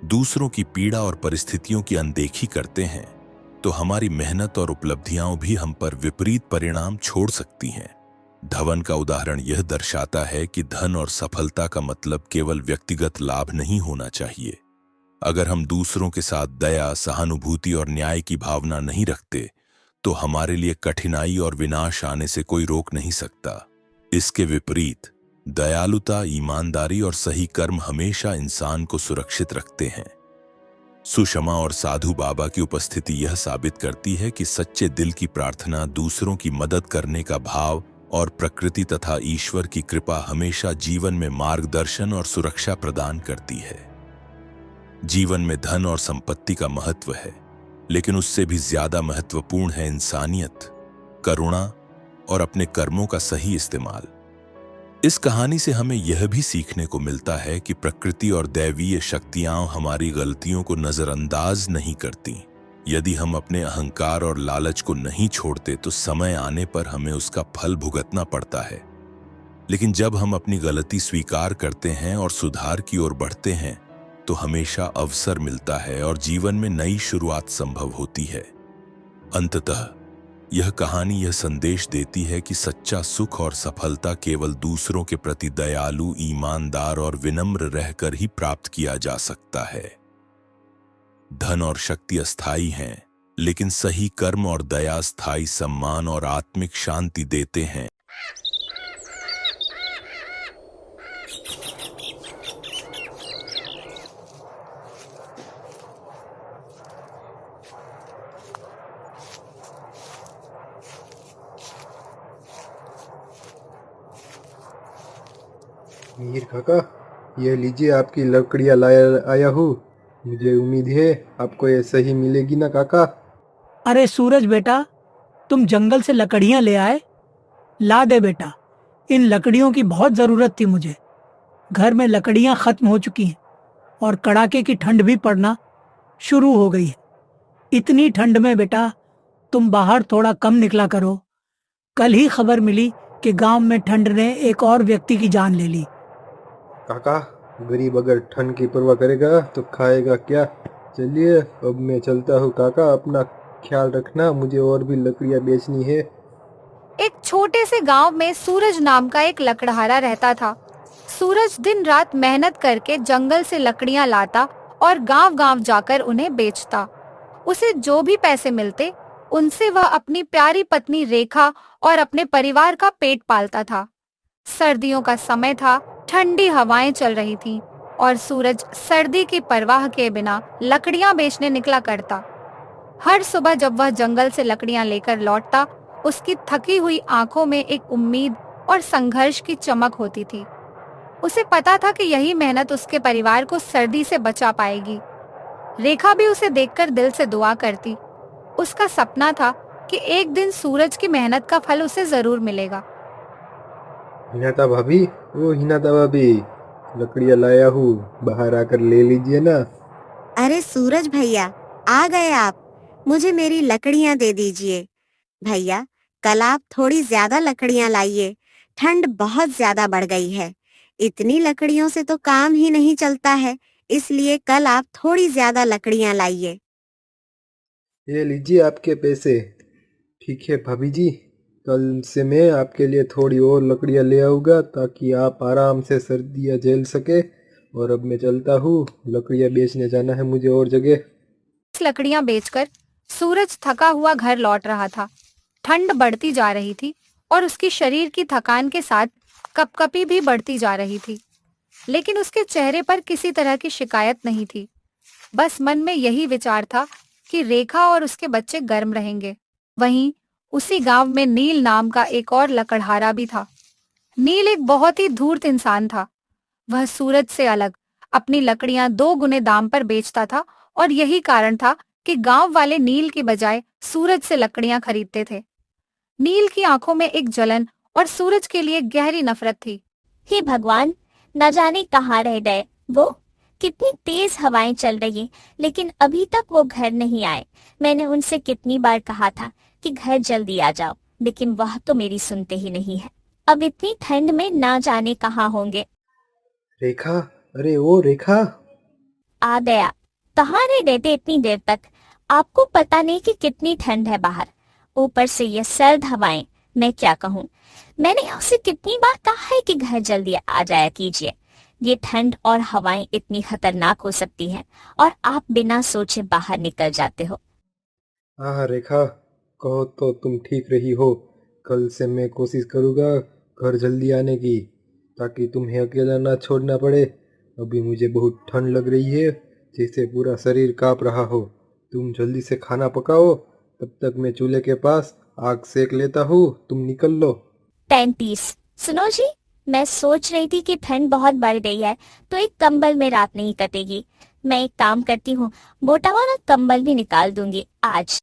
दूसरों की पीड़ा और परिस्थितियों की अनदेखी करते हैं, तो हमारी मेहनत और उपलब्धियां भी हम पर विपरीत परिणाम छोड़ सकती हैं। धवन का उदाहरण यह दर्शाता है कि धन और सफलता का मतलब केवल व्यक्तिगत लाभ नहीं होना चाहिए। अगर हम दूसरों के साथ दया, सहानुभूति और न्याय की भावना नहीं रखते तो हमारे लिए कठिनाई और विनाश आने से कोई रोक नहीं सकता। इसके विपरीत दयालुता, ईमानदारी और सही कर्म हमेशा इंसान को सुरक्षित रखते हैं। सुषमा और साधु बाबा की उपस्थिति यह साबित करती है कि सच्चे दिल की प्रार्थना, दूसरों की मदद करने का भाव और प्रकृति तथा ईश्वर की कृपा हमेशा जीवन में मार्गदर्शन और सुरक्षा प्रदान करती है। जीवन में धन और संपत्ति का महत्व है, लेकिन उससे भी ज्यादा महत्वपूर्ण है इंसानियत, करुणा और अपने कर्मों का सही इस्तेमाल। इस कहानी से हमें यह भी सीखने को मिलता है कि प्रकृति और दैवीय शक्तियां हमारी गलतियों को नजरअंदाज नहीं करती। यदि हम अपने अहंकार और लालच को नहीं छोड़ते तो समय आने पर हमें उसका फल भुगतना पड़ता है। लेकिन जब हम अपनी गलती स्वीकार करते हैं और सुधार की ओर बढ़ते हैं तो हमेशा अवसर मिलता है और जीवन में नई शुरुआत संभव होती है। अंततः यह कहानी यह संदेश देती है कि सच्चा सुख और सफलता केवल दूसरों के प्रति दयालु, ईमानदार और विनम्र रहकर ही प्राप्त किया जा सकता है। धन और शक्ति अस्थायी हैं, लेकिन सही कर्म और दया स्थायी सम्मान और आत्मिक शांति देते हैं। मीर काका, यह लीजिए आपकी लकड़ियाँ आया हूँ। मुझे उम्मीद है आपको ये सही मिलेगी ना काका। अरे सूरज बेटा, तुम जंगल से लकड़ियां ले आए? ला दे बेटा, इन लकड़ियों की बहुत जरूरत थी मुझे। घर में लकड़ियां खत्म हो चुकी हैं और कड़ाके की ठंड भी पड़ना शुरू हो गई है। इतनी ठंड में बेटा तुम बाहर थोड़ा कम निकला करो। कल ही खबर मिली कि गांव में ठंड ने एक और व्यक्ति की जान ले ली। काका, गरीब अगर ठंड की परवाह करेगा तो खाएगा क्या? चलिए अब मैं चलता हूँ काका, अपना ख्याल रखना, मुझे और भी लकड़ियाँ बेचनी है। एक छोटे से गांव में सूरज नाम का एक लकड़हारा रहता था। सूरज दिन रात मेहनत करके जंगल से लकड़ियां लाता और गांव-गांव जाकर उन्हें बेचता। उसे जो भी पैसे मिलते उनसे वह अपनी प्यारी पत्नी रेखा और अपने परिवार का पेट पालता था। सर्दियों का समय था, ठंडी हवाएं चल रही थीं और सूरज सर्दी की परवाह के बिना लकड़ियां बेचने निकला करता। हर सुबह जब वह जंगल से लकड़ियां लेकर लौटता, उसकी थकी हुई आंखों में एक उम्मीद और संघर्ष की चमक होती थी। उसे पता था कि यही मेहनत उसके परिवार को सर्दी से बचा पाएगी। रेखा भी उसे देखकर दिल से दुआ करती। उसका सपना था कि एक दिन सूरज की मेहनत का फल उसे जरूर मिलेगा। हिनाता भाभी, ओ हिनाता भाभी, लकड़ियाँ लाया हूँ, बाहर आकर ले लीजिए ना। अरे सूरज भैया, आ गए आप। मुझे मेरी लकड़ियाँ दे दीजिए। भैया, कल आप थोड़ी ज्यादा लकड़ियाँ लाइए, ठंड बहुत ज्यादा बढ़ गई है। इतनी लकड़ियों से तो काम ही नहीं चलता है, इसलिए कल आप थोड़ी ज्यादा लकड़ियाँ लाइए। ये लीजिए आपके पैसे। ठीक है भाभी जी, कल से मैं आपके लिए थोड़ी और लकड़ियाँ ले आऊँगा ताकि आप आराम से सर्दियाँ झेल सके। और अब मैं चलता हूँ, लकड़ियाँ बेचने जाना है मुझे और जगह। लकड़ियां बेचकर सूरज थका हुआ घर लौट रहा था। ठंड बढ़ती जा रही थी और उसकी शरीर की थकान के साथ कपकपी भी बढ़ती जा रही थी, लेकिन उसके चेहरे पर किसी तरह की शिकायत नहीं थी। बस मन में यही विचार था कि रेखा और उसके बच्चे गर्म रहेंगे। वहीं उसी गांव में नील नाम का एक और लकड़हारा भी था। नील एक बहुत ही धूर्त इंसान था। वह सूरज से अलग अपनी लकड़ियां 2 गुने दाम पर बेचता था और यही कारण था कि गांव वाले नील की बजाय सूरज से लकड़ियां खरीदते थे। नील की आंखों में एक जलन और सूरज के लिए गहरी नफरत थी। हे भगवान, न जाने कहाँ रह गए वो। कितनी तेज हवाएं चल रही, लेकिन अभी तक वो घर नहीं आए। मैंने उनसे कितनी बार कहा था कि घर जल्दी आ जाओ, लेकिन वह तो मेरी सुनते ही नहीं है। अब इतनी ठंड में ना जाने कहाँ होंगे। रेखा, अरे ओ रेखा। आ गया। कहाँ रह गए थे इतनी देर तक? आपको पता नहीं कि कितनी ठंड है बाहर, ऊपर से ये सर्द हवाएं। मैं क्या कहूँ, मैंने आपसे कितनी बार कहा है कि घर जल्दी आ जाया कीजिए, ये ठंड और हवाएं इतनी खतरनाक हो सकती हैं और आप बिना सोचे बाहर निकल जाते हो। हाँ रेखा, कहो तो तुम ठीक रही हो। कल से मैं कोशिश करूँगा घर जल्दी आने की, ताकि तुम्हें अकेला ना छोड़ना पड़े। अभी मुझे बहुत ठंड लग रही है, जैसे पूरा शरीर काँप रहा हो। तुम जल्दी से खाना पकाओ, तब तक मैं चूल्हे के पास आग सेक लेता हूँ। तुम निकल लो। 35। सुनो जी, मैं सोच रही थी कि ठंड बहुत बढ़ गई है, तो एक कंबल में रात नहीं कटेगी। मैं एक काम करती हूँ, मोटा वाला कंबल भी निकाल दूंगी आज।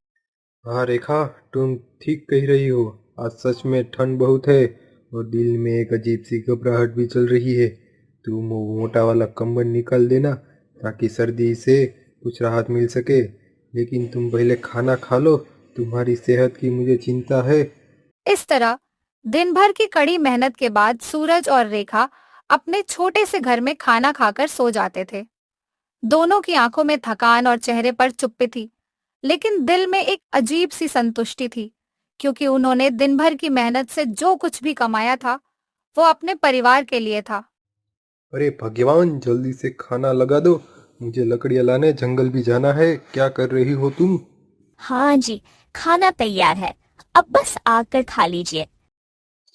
हाँ रेखा, तुम ठीक कह रही हो। आज सच में ठंड बहुत है और दिल में एक अजीब सी घबराहट भी चल रही है। तुम वो मोटा वाला कंबल निकाल देना, ताकि सर्दी से कुछ राहत मिल सके। लेकिन तुम पहले खाना खा लो, तुम्हारी सेहत की मुझे चिंता है। इस तरह दिन भर की कड़ी मेहनत के बाद सूरज और रेखा अपने छोटे से घर में खाना खाकर सो जाते थे। दोनों की आंखों में थकान और चेहरे पर चुप्पी थी, लेकिन दिल में एक अजीब सी संतुष्टि थी, क्योंकि उन्होंने दिन भर की मेहनत से जो कुछ भी कमाया था वो अपने परिवार के लिए था। अरे भगवान, जल्दी से खाना लगा दो, मुझे लकड़ियाँ लाने जंगल भी जाना है। क्या कर रही हो तुम? हाँ जी, खाना तैयार है, अब बस आकर खा लीजिए।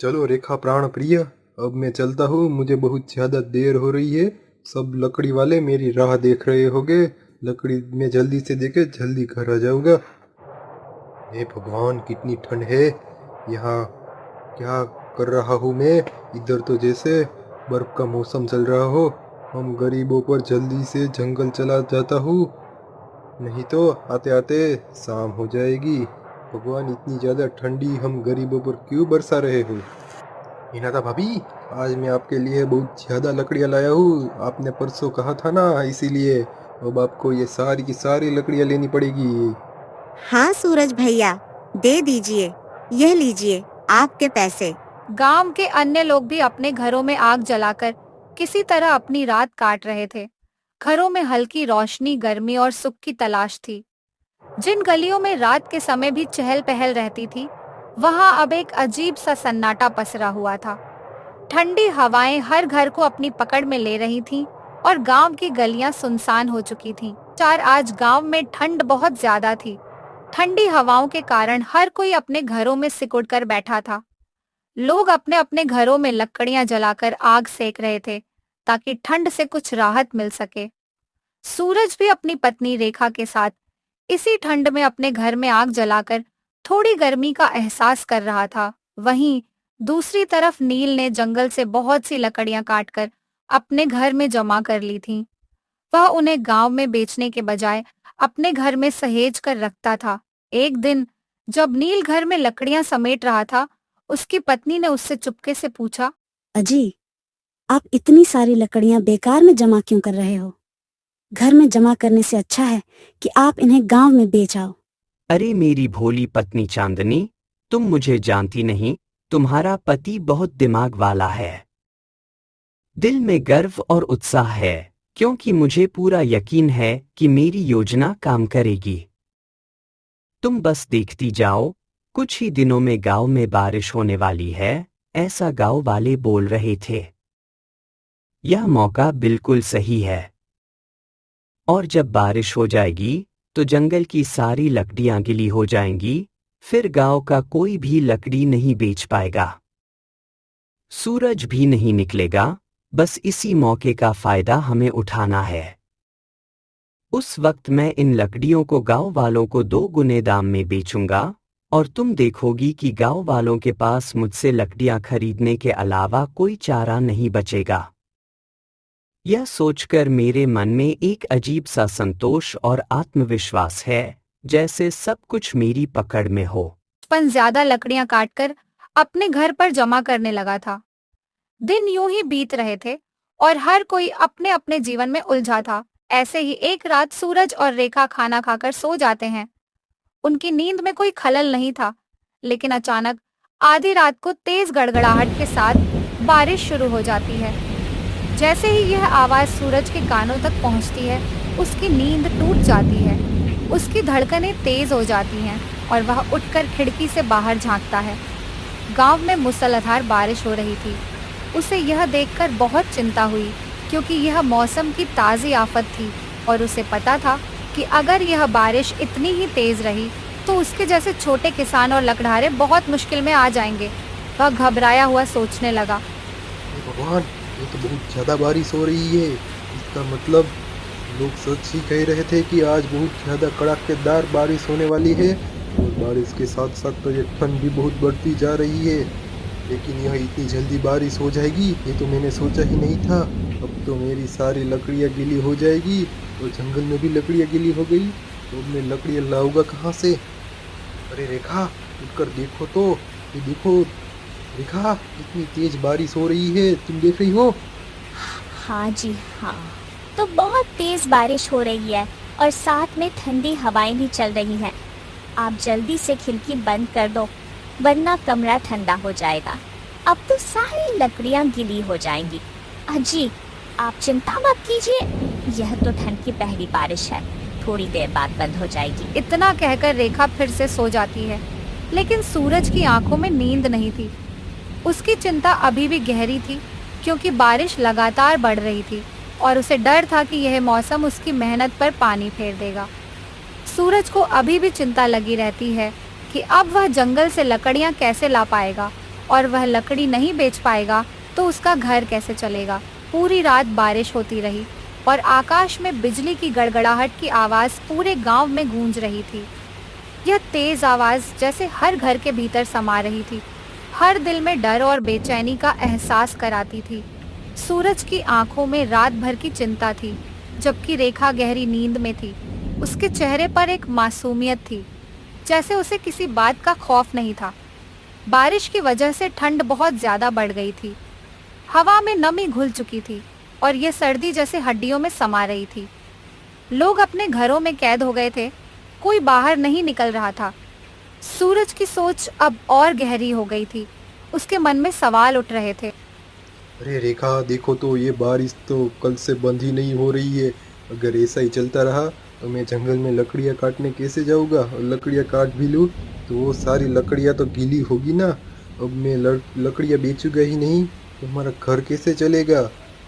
चलो रेखा प्राण प्रिय, अब मैं चलता हूँ। मुझे बहुत ज्यादा देर हो रही है। सब लकड़ी वाले मेरी राह देख रहे होंगे। लकड़ी में जल्दी से देके जल्दी घर आ जाऊंगा। हे भगवान, कितनी ठंड है यहाँ। क्या कर रहा हूँ मैं? इधर तो जैसे बर्फ का मौसम चल रहा हो। हम गरीबों पर जल्दी से जंगल चला जाता हूँ, नहीं तो आते आते शाम हो जाएगी। भगवान, इतनी ज़्यादा ठंडी हम गरीबों पर क्यों बरसा रहे हो? हिनाता भाभी, आज मैं आपके लिए बहुत ज़्यादा लकड़ियाँ लाया हूँ। आपने परसों कहा था ना, इसीलिए अब आपको ये सारी की सारी लकड़ियाँ लेनी पड़ेगी। हाँ सूरज भैया, दे दीजिए, यह लीजिए आपके पैसे। गांव के अन्य लोग भी अपने घरों में आग जलाकर किसी तरह अपनी रात काट रहे थे। घरों में हल्की रोशनी, गर्मी और सुख की तलाश थी। जिन गलियों में रात के समय भी चहल पहल रहती थी, वहां अब एक अजीब सा सन्नाटा पसरा हुआ था। ठंडी हवाएं हर घर को अपनी पकड़ में ले रही थीं और गांव की गलियां सुनसान हो चुकी थीं। आज गांव में ठंड बहुत ज्यादा थी। ठंडी हवाओं के कारण हर कोई अपने घरों में सिकुड़कर बैठा था। लोग अपने अपने घरों में लकड़ियां जलाकर आग सेक रहे थे, ताकि ठंड से कुछ राहत मिल सके। सूरज भी अपनी पत्नी रेखा के साथ इसी ठंड में अपने घर में आग जलाकर थोड़ी गर्मी का एहसास कर रहा था। वहीं दूसरी तरफ नील ने जंगल से बहुत सी लकड़ियां काटकर अपने घर में जमा कर ली थीं। वह उन्हें गांव में बेचने के बजाय अपने घर में सहेज कर रखता था। एक दिन जब नील घर में लकड़ियां समेट रहा था, उसकी पत्नी ने उससे चुपके से पूछा, अजी, आप इतनी सारी लकड़ियां बेकार में जमा क्यों कर रहे हो? घर में जमा करने से अच्छा है कि आप इन्हें गांव में बेच आओ। अरे मेरी भोली पत्नी चांदनी, तुम मुझे जानती नहीं। तुम्हारा पति बहुत दिमाग वाला है। दिल में गर्व और उत्साह है, क्योंकि मुझे पूरा यकीन है कि मेरी योजना काम करेगी। तुम बस देखती जाओ, कुछ ही दिनों में गांव में बारिश होने वाली है, ऐसा गांव वाले बोल रहे थे। यह मौका बिल्कुल सही है। और जब बारिश हो जाएगी तो जंगल की सारी लकड़ियां गीली हो जाएंगी, फिर गांव का कोई भी लकड़ी नहीं बेच पाएगा। सूरज भी नहीं निकलेगा। बस इसी मौके का फायदा हमें उठाना है। उस वक्त मैं इन लकड़ियों को गांव वालों को 2 गुने दाम में बेचूंगा और तुम देखोगी कि गांव वालों के पास मुझसे लकड़ियां खरीदने के अलावा कोई चारा नहीं बचेगा। यह सोचकर मेरे मन में एक अजीब सा संतोष और आत्मविश्वास है, जैसे सब कुछ मेरी पकड़ में हो। पन ज्यादा लकड़ियां काटकर अपने घर पर जमा करने लगा था। दिन यूं ही बीत रहे थे और हर कोई अपने अपने जीवन में उलझा था। ऐसे ही एक रात सूरज और रेखा खाना खाकर सो जाते हैं। उनकी नींद में कोई खलल नहीं था, लेकिन अचानक आधी रात को तेज गड़गड़ाहट के साथ बारिश शुरू हो जाती है। जैसे ही यह आवाज सूरज के कानों तक पहुंचती है, उसकी नींद टूट जाती है। उसकी धड़कनें तेज हो जाती हैं और वह उठकर खिड़की से बाहर झांकता है। गांव में मूसलाधार बारिश हो रही थी। उसे यह देखकर बहुत चिंता हुई क्योंकि यह मौसम की ताज़ी आफत थी और उसे पता था कि अगर यह बारिश इतनी ही तेज रही तो उसके जैसे छोटे किसान और लकड़हारे बहुत मुश्किल में आ जाएंगे। वह घबराया हुआ सोचने लगा, भगवान, ये तो बहुत ज्यादा बारिश हो रही है। इसका मतलब लोग सच ही कह रहे थे कि आज बहुत ज्यादा कड़ाकेदार बारिश होने वाली है और बारिश के साथ साथ तो ये ठंड भी बहुत बढ़ती जा रही है। लेकिन यह इतनी जल्दी बारिश हो जाएगी ये तो मैंने सोचा ही नहीं था। अब तो मेरी सारी लकड़ियाँ गीली हो जाएगी और जंगल में भी लकड़ियाँ गीली हो गई, तो मैं लकड़ियाँ लाऊंगा कहाँ से? अरे रेखा, उठकर देखो तो, ये देखो रेखा, इतनी तेज बारिश हो रही है, तुम देख रही हो? हाँ जी हाँ, तो बहुत तेज बारिश हो रही है और साथ में ठंडी हवाएं भी चल रही हैं। आप जल्दी से खिड़की बंद कर दो वरना कमरा ठंडा हो जाएगा। अब तो सारी लकड़ियां गीली हो जाएंगी। अजी, आप चिंता मत कीजिए, यह तो ठंड की पहली बारिश है, थोड़ी देर बाद बंद हो जाएगी। इतना कहकर रेखा फिर से सो जाती है, लेकिन सूरज की आंखों में नींद नहीं थी। उसकी चिंता अभी भी गहरी थी क्योंकि बारिश लगातार बढ़ रही थी और उसे डर था कि यह मौसम उसकी मेहनत पर पानी फेर देगा। सूरज को अभी भी चिंता लगी रहती है कि अब वह जंगल से लकड़ियां कैसे ला पाएगा और वह लकड़ी नहीं बेच पाएगा तो उसका घर कैसे चलेगा। पूरी रात बारिश होती रही और आकाश में बिजली की गड़गड़ाहट की आवाज़ पूरे गांव में गूंज रही थी। यह तेज आवाज़ जैसे हर घर के भीतर समा रही थी, हर दिल में डर और बेचैनी का एहसास कराती थी। सूरज की आंखों में रात भर की चिंता थी, जबकि रेखा गहरी नींद में थी। उसके चेहरे पर एक मासूमियत थी, जैसे उसे किसी बात का खौफ नहीं था। बारिश की वजह से ठंड बहुत ज़्यादा बढ़ गई थी। हवा में नमी घुल चुकी थी और ये सर्दी जैसे हड्डियों में समा रही थी। लोग अपने घरों में कैद हो गए थे, कोई बाहर नहीं निकल रहा था। सूरज की सोच अब और गहरी हो गई थी, उसके मन में सवाल उठ रहे थे। अरे रेखा, देखो तो ये बारिश तो कल से बंद ही नहीं हो रही है। अगर ऐसा ही चलता रहा तो मैं जंगल में लकड़ियाँ काटने कैसे जाऊँगा? और लकड़ियाँ काट भी लूँ तो वो सारी लकड़ियाँ तो गीली होगी ना। अब मैं लकड़ियाँ बेचूंगा ही नहीं तो हमारा घर कैसे चलेगा?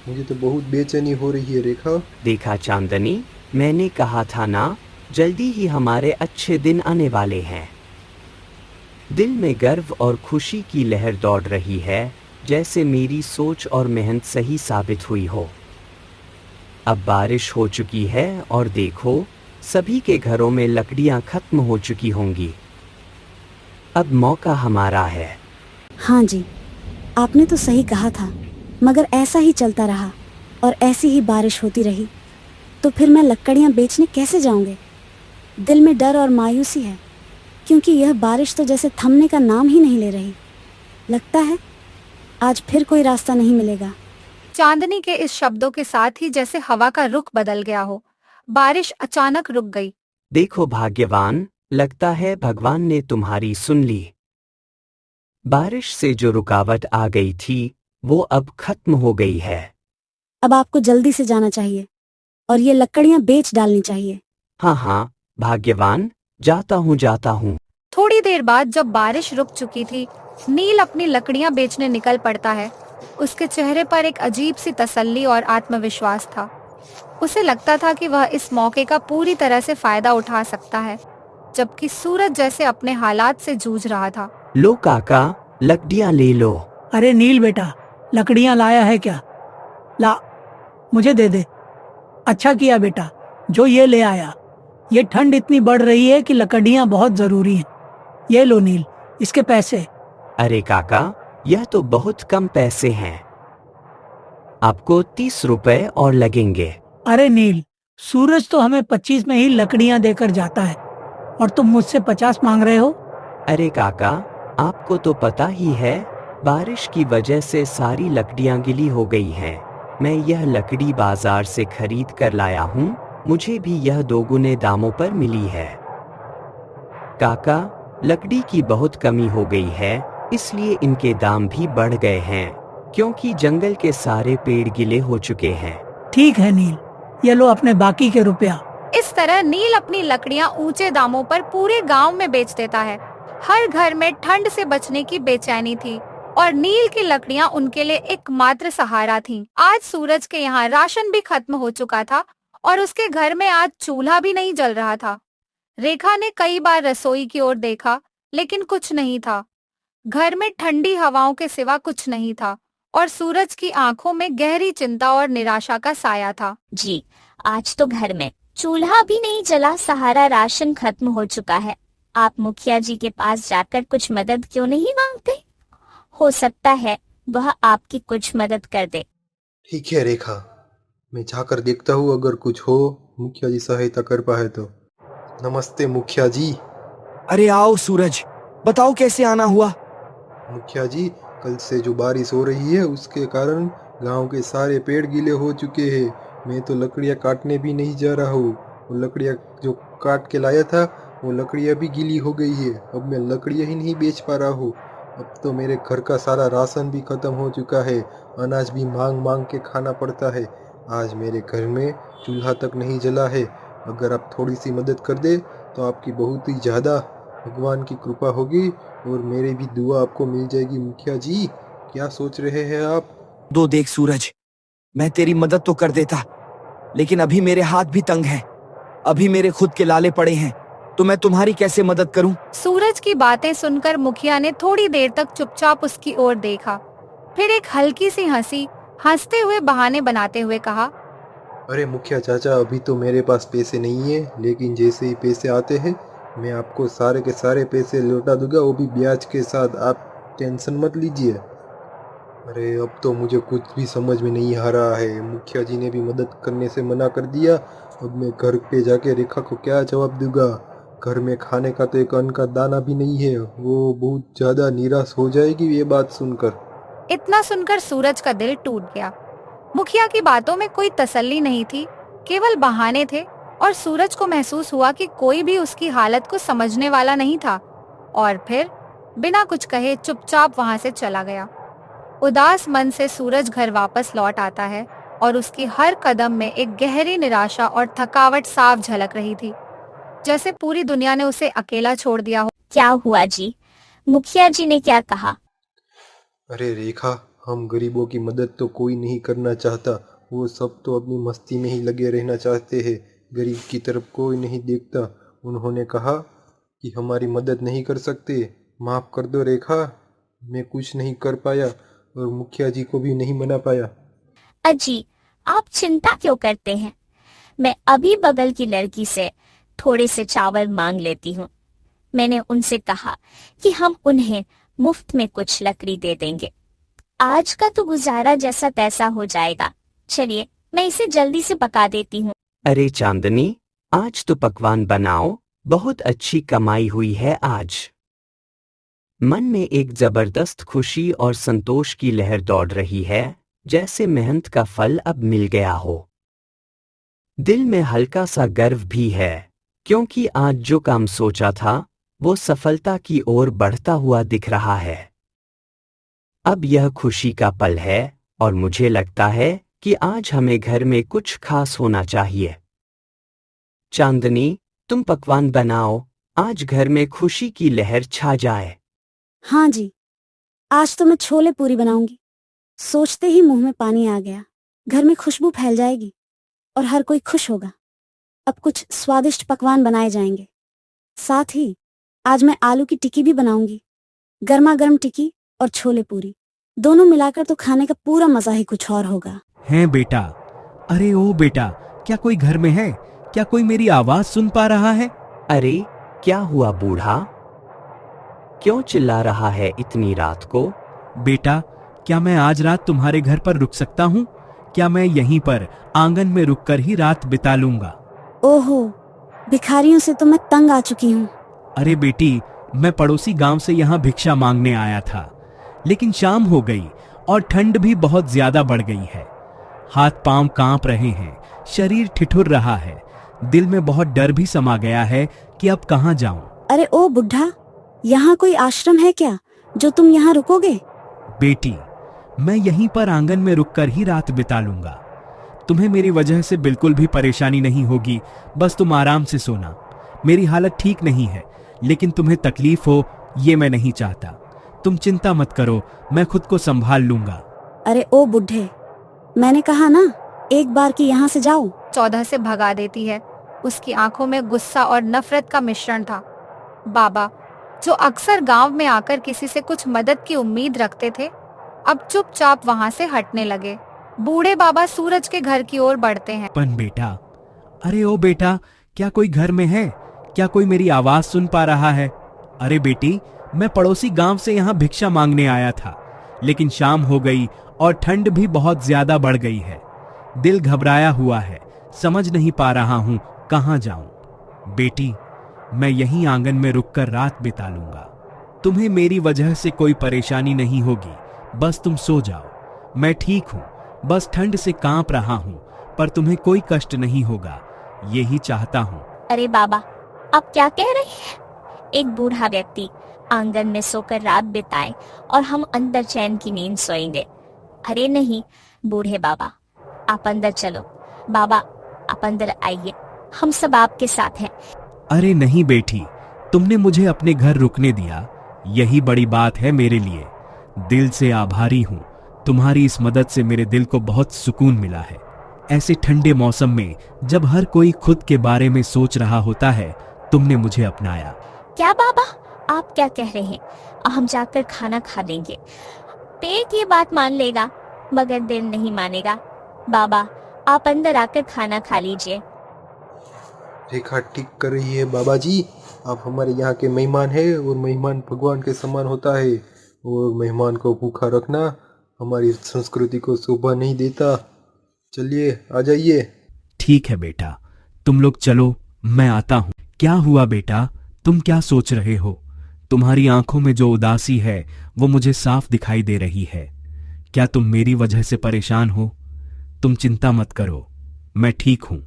मुझे तो बहुत बेचैनी हो रही है रेखा। देखा चांदनी, मैंने कहा था ना, जल्दी ही हमारे अच्छे दिन आने वाले हैं। दिल में गर्व और खुशी की लहर दौड़ रही है, जैसे मेरी सोच और मेहनत सही साबित हुई हो। अब बारिश हो चुकी है और देखो, सभी के घरों में लकड़ियां खत्म हो चुकी होंगी। अब मौका हमारा है। हाँ जी, आपने तो सही कहा था, मगर ऐसा ही चलता रहा और ऐसी ही बारिश होती रही तो फिर मैं लकड़ियाँ बेचने कैसे जाऊँगी? दिल में डर और मायूसी है क्योंकि यह बारिश तो जैसे थमने का नाम ही नहीं ले रही। लगता है आज फिर कोई रास्ता नहीं मिलेगा। चांदनी के इस शब्दों के साथ ही जैसे हवा का रुख बदल गया हो, बारिश अचानक रुक गई। देखो भाग्यवान, लगता है भगवान ने तुम्हारी सुन ली। बारिश से जो रुकावट आ गई थी वो अब खत्म हो गई है। अब आपको जल्दी से जाना चाहिए और ये लकड़ियाँ बेच डालनी चाहिए। हाँ हाँ भाग्यवान, जाता हूँ। थोड़ी देर बाद जब बारिश रुक चुकी थी, नील अपनी लकड़ियाँ बेचने निकल पड़ता है। उसके चेहरे पर एक अजीब सी तसल्ली और आत्मविश्वास था। उसे लगता था कि वह इस मौके का पूरी तरह से फायदा उठा सकता है, जबकि सूरज जैसे अपने हालात से जूझ रहा था। लो काका, लकड़ियाँ ले लो। अरे नील बेटा, लकड़ियाँ लाया है क्या? ला, मुझे दे दे। अच्छा किया बेटा जो ये ले आया। ये ठंड इतनी बढ़ रही है कि लकड़ियाँ बहुत जरूरी हैं। ये लो नील, इसके पैसे। अरे काका, यह तो बहुत कम पैसे हैं, आपको 30 रुपए और लगेंगे। अरे नील, सूरज तो हमें 25 में ही लकड़ियाँ देकर जाता है और तुम मुझसे 50 मांग रहे हो? अरे काका, आपको तो पता ही है, बारिश की वजह से सारी लकड़ियाँ गीली हो गई हैं। मैं यह लकड़ी बाजार से खरीद कर लाया हूँ, मुझे भी यह दोगुने दामों पर मिली है। काका, लकड़ी की बहुत कमी हो गई है, इसलिए इनके दाम भी बढ़ गए हैं, क्योंकि जंगल के सारे पेड़ गिले हो चुके हैं। ठीक है नील, ये लो अपने बाकी के रुपया। इस तरह नील अपनी लकड़ियाँ ऊंचे दामों पर पूरे गांव में बेच देता है। हर घर में ठंड से बचने की बेचैनी थी और नील की लकड़ियां उनके लिए एकमात्र सहारा थीं। आज सूरज के यहाँ राशन भी खत्म हो चुका था और उसके घर में आज चूल्हा भी नहीं जल रहा था। रेखा ने कई बार रसोई की ओर देखा, लेकिन कुछ नहीं था। घर में ठंडी हवाओं के सिवा कुछ नहीं था और सूरज की आंखों में गहरी चिंता और निराशा का साया था। जी, आज तो घर में चूल्हा भी नहीं जला, सहारा राशन खत्म हो चुका है। आप मुखिया जी के पास जाकर कुछ मदद क्यों नहीं मांगते? हो सकता है वह आपकी कुछ मदद कर दे। ठीक है रेखा, मैं जाकर देखता हूँ, अगर कुछ हो मुखिया जी सहायता कर पाए तो। नमस्ते मुखिया जी। अरे आओ सूरज, बताओ कैसे आना हुआ? मुखिया जी, कल से जो बारिश हो रही है उसके कारण गांव के सारे पेड़ गीले हो चुके हैं। मैं तो लकड़ियाँ काटने भी नहीं जा रहा हूँ। वो लकड़ियाँ जो काट के लाया था वो लकड़ियाँ भी गीली हो गई है। अब मैं लकड़ियाँ ही नहीं बेच पा रहा हूँ। अब तो मेरे घर का सारा राशन भी खत्म हो चुका है। अनाज भी मांग मांग के खाना पड़ता है। आज मेरे घर में चूल्हा तक नहीं जला है। अगर आप थोड़ी सी मदद कर दे तो आपकी बहुत ही ज़्यादा भगवान की कृपा होगी और मेरी भी दुआ आपको मिल जाएगी। मुखिया जी, क्या सोच रहे हैं आप? दो देख सूरज, मैं तेरी मदद तो कर देता, लेकिन अभी मेरे हाथ भी तंग हैं। अभी मेरे खुद के लाले पड़े हैं, तो मैं तुम्हारी कैसे मदद करूं? सूरज की बातें सुनकर मुखिया ने थोड़ी देर तक चुपचाप उसकी ओर देखा, फिर एक हल्की सी हंसते हुए बहाने बनाते हुए कहा, अरे मुखिया चाचा, अभी तो मेरे पास पैसे नहीं है, लेकिन जैसे ही पैसे आते हैं मैं आपको सारे के सारे पैसे लौटा दूंगा, वो भी ब्याज के साथ। आप टेंशन मत लीजिए। अरे अब तो मुझे कुछ भी समझ में नहीं आ रहा है। मुखिया जी ने भी मदद करने से मना कर दिया। अब मैं घर पे जाके रेखा को क्या जवाब दूंगा? घर में खाने का तो एक अन्न का दाना भी नहीं है। वो बहुत ज़्यादा निराश हो जाएगी ये बात सुनकर। इतना सुनकर सूरज का दिल टूट गया। मुखिया की बातों में कोई तसल्ली नहीं थी, केवल बहाने थे और सूरज को महसूस हुआ कि कोई भी उसकी हालत को समझने वाला नहीं था और फिर बिना कुछ कहे चुपचाप वहां से चला गया। उदास मन से सूरज घर वापस लौट आता है और उसकी हर कदम में एक गहरी निराशा और थकावट साफ झलक रही थी, जैसे पूरी दुनिया ने उसे अकेला छोड़ दिया हो। क्या हुआ जी? मुखिया जी ने क्या कहा? अरे रेखा, हम गरीबों की मदद तो कोई नहीं करना चाहता। वो सब तो अपनी मस्ती में ही लगे रहना चाहते हैं। गरीब की तरफ कोई नहीं देखता। उन्होंने कहा कि हमारी मदद नहीं कर सकते। माफ़ कर दो रेखा, मैं कुछ नहीं कर पाया और मुखिया जी को भी नहीं मना पाया। अजी, आप चिंता क्यों करते हैं? मैं अभी बगल की लड़की से थोड़े से चावल मांग लेती हूँ। मैंने उनसे कहा कि हम उन्हें मुफ्त में कुछ लकड़ी दे देंगे। आज का तो गुजारा जैसा तैसा हो जाएगा। चलिए, मैं इसे जल्दी से पका देती हूँ। अरे चांदनी, आज तो पकवान बनाओ, बहुत अच्छी कमाई हुई है आज। मन में एक जबरदस्त खुशी और संतोष की लहर दौड़ रही है, जैसे मेहनत का फल अब मिल गया हो। दिल में हल्का सा गर्व भी है, क्योंकि आज जो काम सोचा था वो सफलता की ओर बढ़ता हुआ दिख रहा है। अब यह खुशी का पल है और मुझे लगता है कि आज हमें घर में कुछ खास होना चाहिए। चांदनी, तुम पकवान बनाओ, आज घर में खुशी की लहर छा जाए। हाँ जी, आज तो मैं छोले पूरी बनाऊंगी। सोचते ही मुंह में पानी आ गया। घर में खुशबू फैल जाएगी और हर कोई खुश होगा। अब कुछ स्वादिष्ट पकवान बनाए जाएंगे। साथ ही आज मैं आलू की टिक्की भी बनाऊंगी। गर्मा गर्म टिक्की और छोले पूरी दोनों मिलाकर तो खाने का पूरा मजा ही कुछ और होगा। हैं बेटा? अरे ओ बेटा, क्या कोई घर में है? क्या कोई मेरी आवाज सुन पा रहा है? अरे क्या हुआ बूढ़ा? क्यों चिल्ला रहा है इतनी रात को? बेटा, क्या मैं आज रात तुम्हारे घर पर रुक सकता हूँ? क्या मैं यहीं पर आंगन में रुककर ही रात बिता लूंगा? ओहो, भिखारियों से तो मैं तंग आ चुकी हूँ। अरे बेटी, मैं पड़ोसी गांव से यहाँ भिक्षा मांगने आया था, लेकिन शाम हो गई और ठंड भी बहुत ज्यादा बढ़ गई है। हाथ पांव कांप रहे हैं, शरीर ठिठुर रहा है, दिल में बहुत डर भी समा गया है कि अब कहाँ जाऊं। अरे ओ बुढ़ा, यहाँ कोई आश्रम है क्या जो तुम यहाँ रुकोगे? बेटी, मैं यहीं पर आंगन में रुककर ही रात बिता लूंगा। तुम्हें मेरी वजह से बिल्कुल भी परेशानी नहीं होगी, बस तुम आराम से सोना। मेरी हालत ठीक नहीं है, लेकिन तुम्हें तकलीफ हो ये मैं नहीं चाहता। तुम चिंता मत करो, मैं खुद को संभाल लूंगा। अरे ओ बुढ़े, मैंने कहा ना एक बार कि यहाँ से जाओ। 14 से भगा देती है। उसकी आंखों में गुस्सा और नफरत का मिश्रण था। बाबा, जो अक्सर गांव में आकर किसी से कुछ मदद की उम्मीद रखते थे, अब चुपचाप वहां से हटने लगे। बूढ़े बाबा सूरज के घर की ओर बढ़ते हैं। पन बेटा, अरे ओ बेटा, क्या कोई घर में है? क्या कोई मेरी आवाज सुन पा रहा है? अरे बेटी, मैं पड़ोसी गांव से यहाँ भिक्षा मांगने आया था, लेकिन शाम हो गई और ठंड भी बहुत ज्यादा बढ़ गई है। दिल घबराया हुआ है, समझ नहीं पा रहा हूँ कहाँ जाऊं। बेटी, मैं यहीं आंगन में रुककर रात बिता लूंगा। तुम्हें मेरी वजह से कोई परेशानी नहीं होगी, बस तुम सो जाओ। मैं ठीक हूँ, बस ठंड से कांप रहा हूँ, पर तुम्हें कोई कष्ट नहीं होगा, यही चाहता हूँ। अरे बाबा, आप क्या कह रहे हैं? एक बूढ़ा व्यक्ति आंगन में सोकर रात बिताए और हम अंदर चैन की नींद सोएंगे? अरे नहीं बूढ़े बाबा, आप अंदर चलो। बाबा, आप अंदर आइए, हम सब आपके साथ हैं। अरे नहीं बेटी, तुमने मुझे अपने घर रुकने दिया, यही बड़ी बात है मेरे लिए। दिल से आभारी हूँ। तुम्हारी इस मदद से मेरे दिल को बहुत सुकून मिला है। ऐसे ठंडे मौसम में जब हर कोई खुद के बारे में सोच रहा होता है, तुमने मुझे अपनाया। क्या बाबा, आप क्या कह रहे हैं? हम जाकर खाना खा लेंगे। पेट ये बात मान लेगा, मगर दिल नहीं मानेगा। बाबा, आप अंदर आकर खाना खा लीजिए। रेखा ठीक कर रही है बाबा जी। आप हमारे यहाँ के मेहमान हैं और मेहमान भगवान के समान होता है, और मेहमान को भूखा रखना हमारी संस्कृति को शोभा नहीं देता। चलिए आ जाइए। ठीक है बेटा, तुम लोग चलो, मैं आता हूँ। क्या हुआ बेटा, तुम क्या सोच रहे हो? तुम्हारी आंखों में जो उदासी है वो मुझे साफ दिखाई दे रही है। क्या तुम मेरी वजह से परेशान हो? तुम चिंता मत करो, मैं ठीक हूं।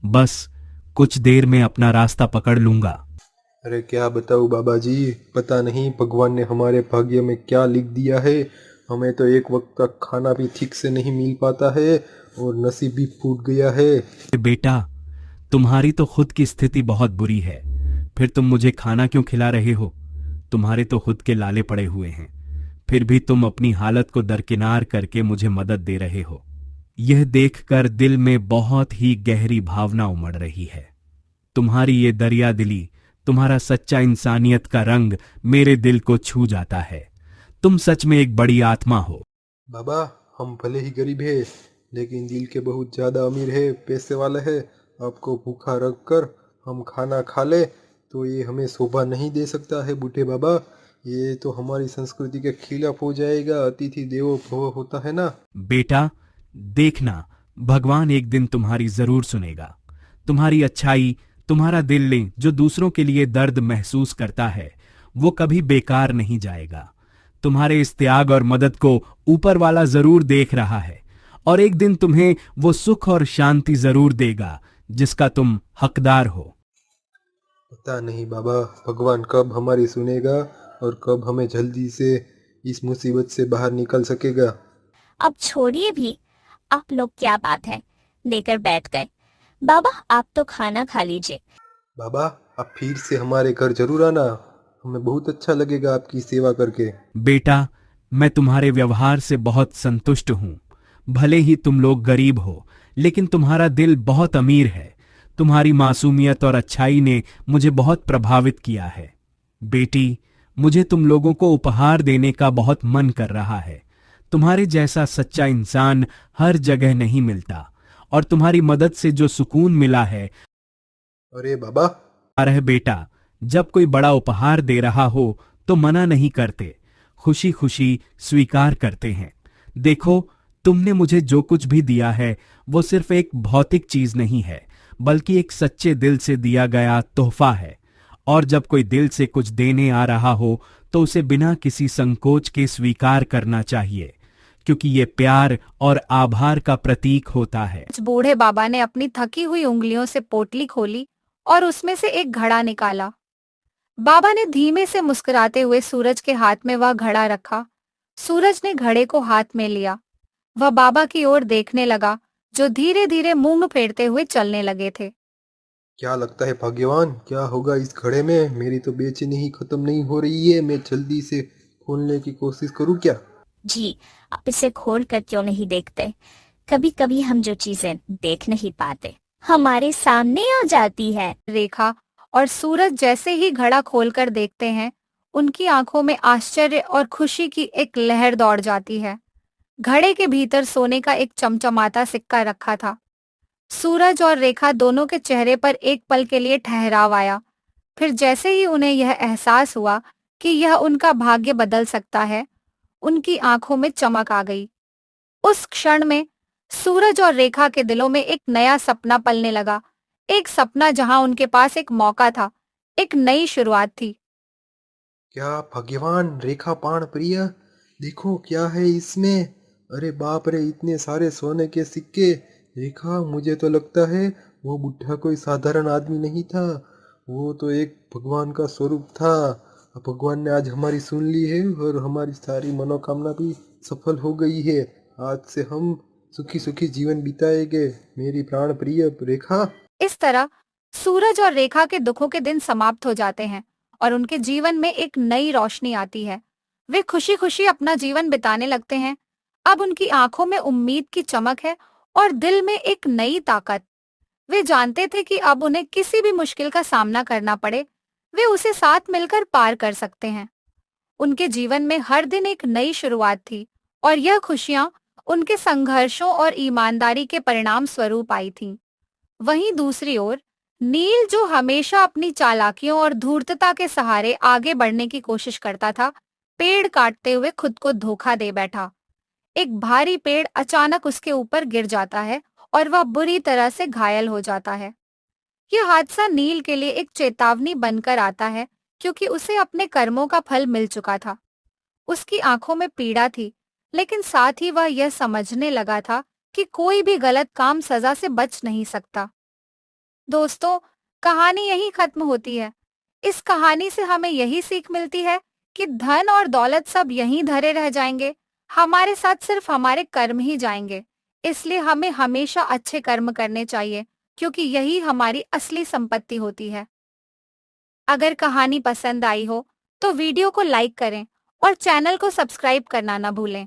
बस कुछ देर में अपना रास्ता पकड़ लूंगा। अरे क्या बताऊँ बाबा जी, पता नहीं भगवान ने हमारे भाग्य में क्या लिख दिया है। हमें तो एक वक्त का खाना भी ठीक से नहीं मिल पाता है और नसीब भी फूट गया है। बेटा, तुम्हारी तो खुद की स्थिति बहुत बुरी है, फिर तुम मुझे खाना क्यों खिला रहे हो? तुम्हारे तो खुद के लाले पड़े हुए हैं, फिर भी तुम अपनी हालत को दरकिनार करके मुझे मदद दे रहे हो। यह देखकर दिल में बहुत ही गहरी भावना उमड़ रही है। तुम्हारी ये दरिया दिली, तुम्हारा सच्चा इंसानियत का रंग मेरे दिल को छू जाता है। तुम सच में एक बड़ी आत्मा हो। बाबा, हम भले ही गरीब है, लेकिन दिल के बहुत ज्यादा अमीर है, पैसे वाले है। आपको भूखा रख कर हम खाना खा ले तो ये हमें शोभा नहीं दे सकता है बूढ़े बाबा। ये तो हमारी संस्कृति के खिलाफ हो जाएगा। अतिथि देवो भव होता है ना। बेटा, देखना, भगवान एक दिन तुम्हारी जरूर सुनेगा। तुम्हारी अच्छाई, तुम्हारा दिल ले जो दूसरों के लिए दर्द महसूस करता है, वो कभी बेकार नहीं जाएगा। तुम्हारे इस त्याग और मदद को ऊपर वाला जरूर देख रहा है, और एक दिन तुम्हें वो सुख और शांति जरूर देगा जिसका तुम हकदार हो। पता नहीं बाबा, भगवान कब हमारी सुनेगा और कब हमें जल्दी से इस मुसीबत से बाहर निकल सकेगा। अब छोड़िए भी, आप लोग क्या बात है लेकर बैठ गए। बाबा, आप तो खाना खा लीजिए। बाबा, आप फिर से हमारे घर जरूर आना, हमें बहुत अच्छा लगेगा आपकी सेवा करके। बेटा, मैं तुम्हारे व्यवहार से बहुत संतुष्ट हूं। भले ही तुम लोग गरीब हो, लेकिन तुम्हारा दिल बहुत अमीर है। तुम्हारी मासूमियत और अच्छाई ने मुझे बहुत प्रभावित किया है। बेटी, मुझे तुम लोगों को उपहार देने का बहुत मन कर रहा है। तुम्हारे जैसा सच्चा इंसान हर जगह नहीं मिलता, और तुम्हारी मदद से जो सुकून मिला है। अरे बाबा, अरे बेटा, जब कोई बड़ा उपहार दे रहा हो तो मना नहीं करते, खुशी खुशी स्वीकार करते हैं। देखो, तुमने मुझे जो कुछ भी दिया है वो सिर्फ एक भौतिक चीज नहीं है, बल्कि एक सच्चे दिल से दिया गया तोहफा है। और जब कोई दिल से कुछ देने आ रहा हो तो उसे बिना किसी संकोच के स्वीकार करना चाहिए, क्योंकि ये प्यार और आभार का प्रतीक होता है। बूढ़े बाबा ने अपनी थकी हुई उंगलियों से पोटली खोली और उसमें से एक घड़ा निकाला। बाबा ने धीमे से मुस्कुराते हुए सूरज के हाथ में वह घड़ा रखा। सूरज ने घड़े को हाथ में लिया। वह बाबा की ओर देखने लगा, जो धीरे धीरे मूंग फेरते हुए चलने लगे थे। क्या लगता है भाग्यवान, क्या होगा इस घड़े में? मेरी तो बेचैनी ही खत्म नहीं हो रही है। मैं जल्दी से खोलने की कोशिश करूँ क्या? जी, आप इसे खोल कर क्यों नहीं देखते? कभी कभी हम जो चीजें देख नहीं पाते हमारे सामने आ जाती है। रेखा और सूरज जैसे ही घड़ा खोलकर देखते हैं, उनकी आंखों में आश्चर्य और खुशी की एक लहर दौड़ जाती है। घड़े के भीतर सोने का एक चमचमाता सिक्का रखा था। सूरज और रेखा दोनों के चेहरे पर एक पल के लिए ठहराव आया। फिर जैसे ही उन्हें यह एहसास हुआ कि यह उनका भाग्य बदल सकता है, उनकी आंखों में चमक आ गई। उस क्षण में सूरज और रेखा के दिलों में एक नया सपना पलने लगा। एक सपना जहां उनके पास एक मौका था, एक नई शुरुआत थी। क्या भगवान, रेखा प्राण प्रिय, देखो क्या है इसमें। अरे बाप रे, इतने सारे सोने के सिक्के। रेखा, मुझे तो लगता है वो बुढ़ा कोई साधारण आदमी नहीं था, वो तो एक भगवान का स्वरूप था। भगवान ने आज हमारी सुन ली है और हमारी सारी मनोकामना भी सफल हो गई है। आज से हम सुखी सुखी जीवन बिताएंगे, मेरी प्राण प्रिय रेखा। इस तरह सूरज और रेखा के दुखों के दिन समाप्त हो जाते हैं और उनके जीवन में एक नई रोशनी आती है। वे खुशी खुशी अपना जीवन बिताने लगते हैं। अब उनकी आंखों में उम्मीद की चमक है और दिल में एक नई ताकत। वे जानते थे कि अब उन्हें किसी भी मुश्किल का सामना करना पड़े, वे उसे साथ मिलकर पार कर सकते हैं। उनके जीवन में हर दिन एक नई शुरुआत थी और यह खुशियां उनके संघर्षों और ईमानदारी के परिणाम स्वरूप आई थीं। वहीं दूसरी ओर नील, जो हमेशा अपनी चालाकियों और धूर्तता के सहारे आगे बढ़ने की कोशिश करता था, पेड़ काटते हुए खुद को धोखा दे बैठा। एक भारी पेड़ अचानक उसके ऊपर गिर जाता है और वह बुरी तरह से घायल हो जाता है। यह हादसा नील के लिए एक चेतावनी बनकर आता है, क्योंकि उसे अपने कर्मों का फल मिल चुका था। उसकी आंखों में पीड़ा थी, लेकिन साथ ही वह यह समझने लगा था कि कोई भी गलत काम सजा से बच नहीं सकता। दोस्तों, कहानी यहीं खत्म होती है। इस कहानी से हमें यही सीख मिलती है कि धन और दौलत सब यहीं धरे रह जाएंगे, हमारे साथ सिर्फ हमारे कर्म ही जाएंगे। इसलिए हमें हमेशा अच्छे कर्म करने चाहिए, क्योंकि यही हमारी असली संपत्ति होती है। अगर कहानी पसंद आई हो तो वीडियो को लाइक करें और चैनल को सब्सक्राइब करना न भूलें।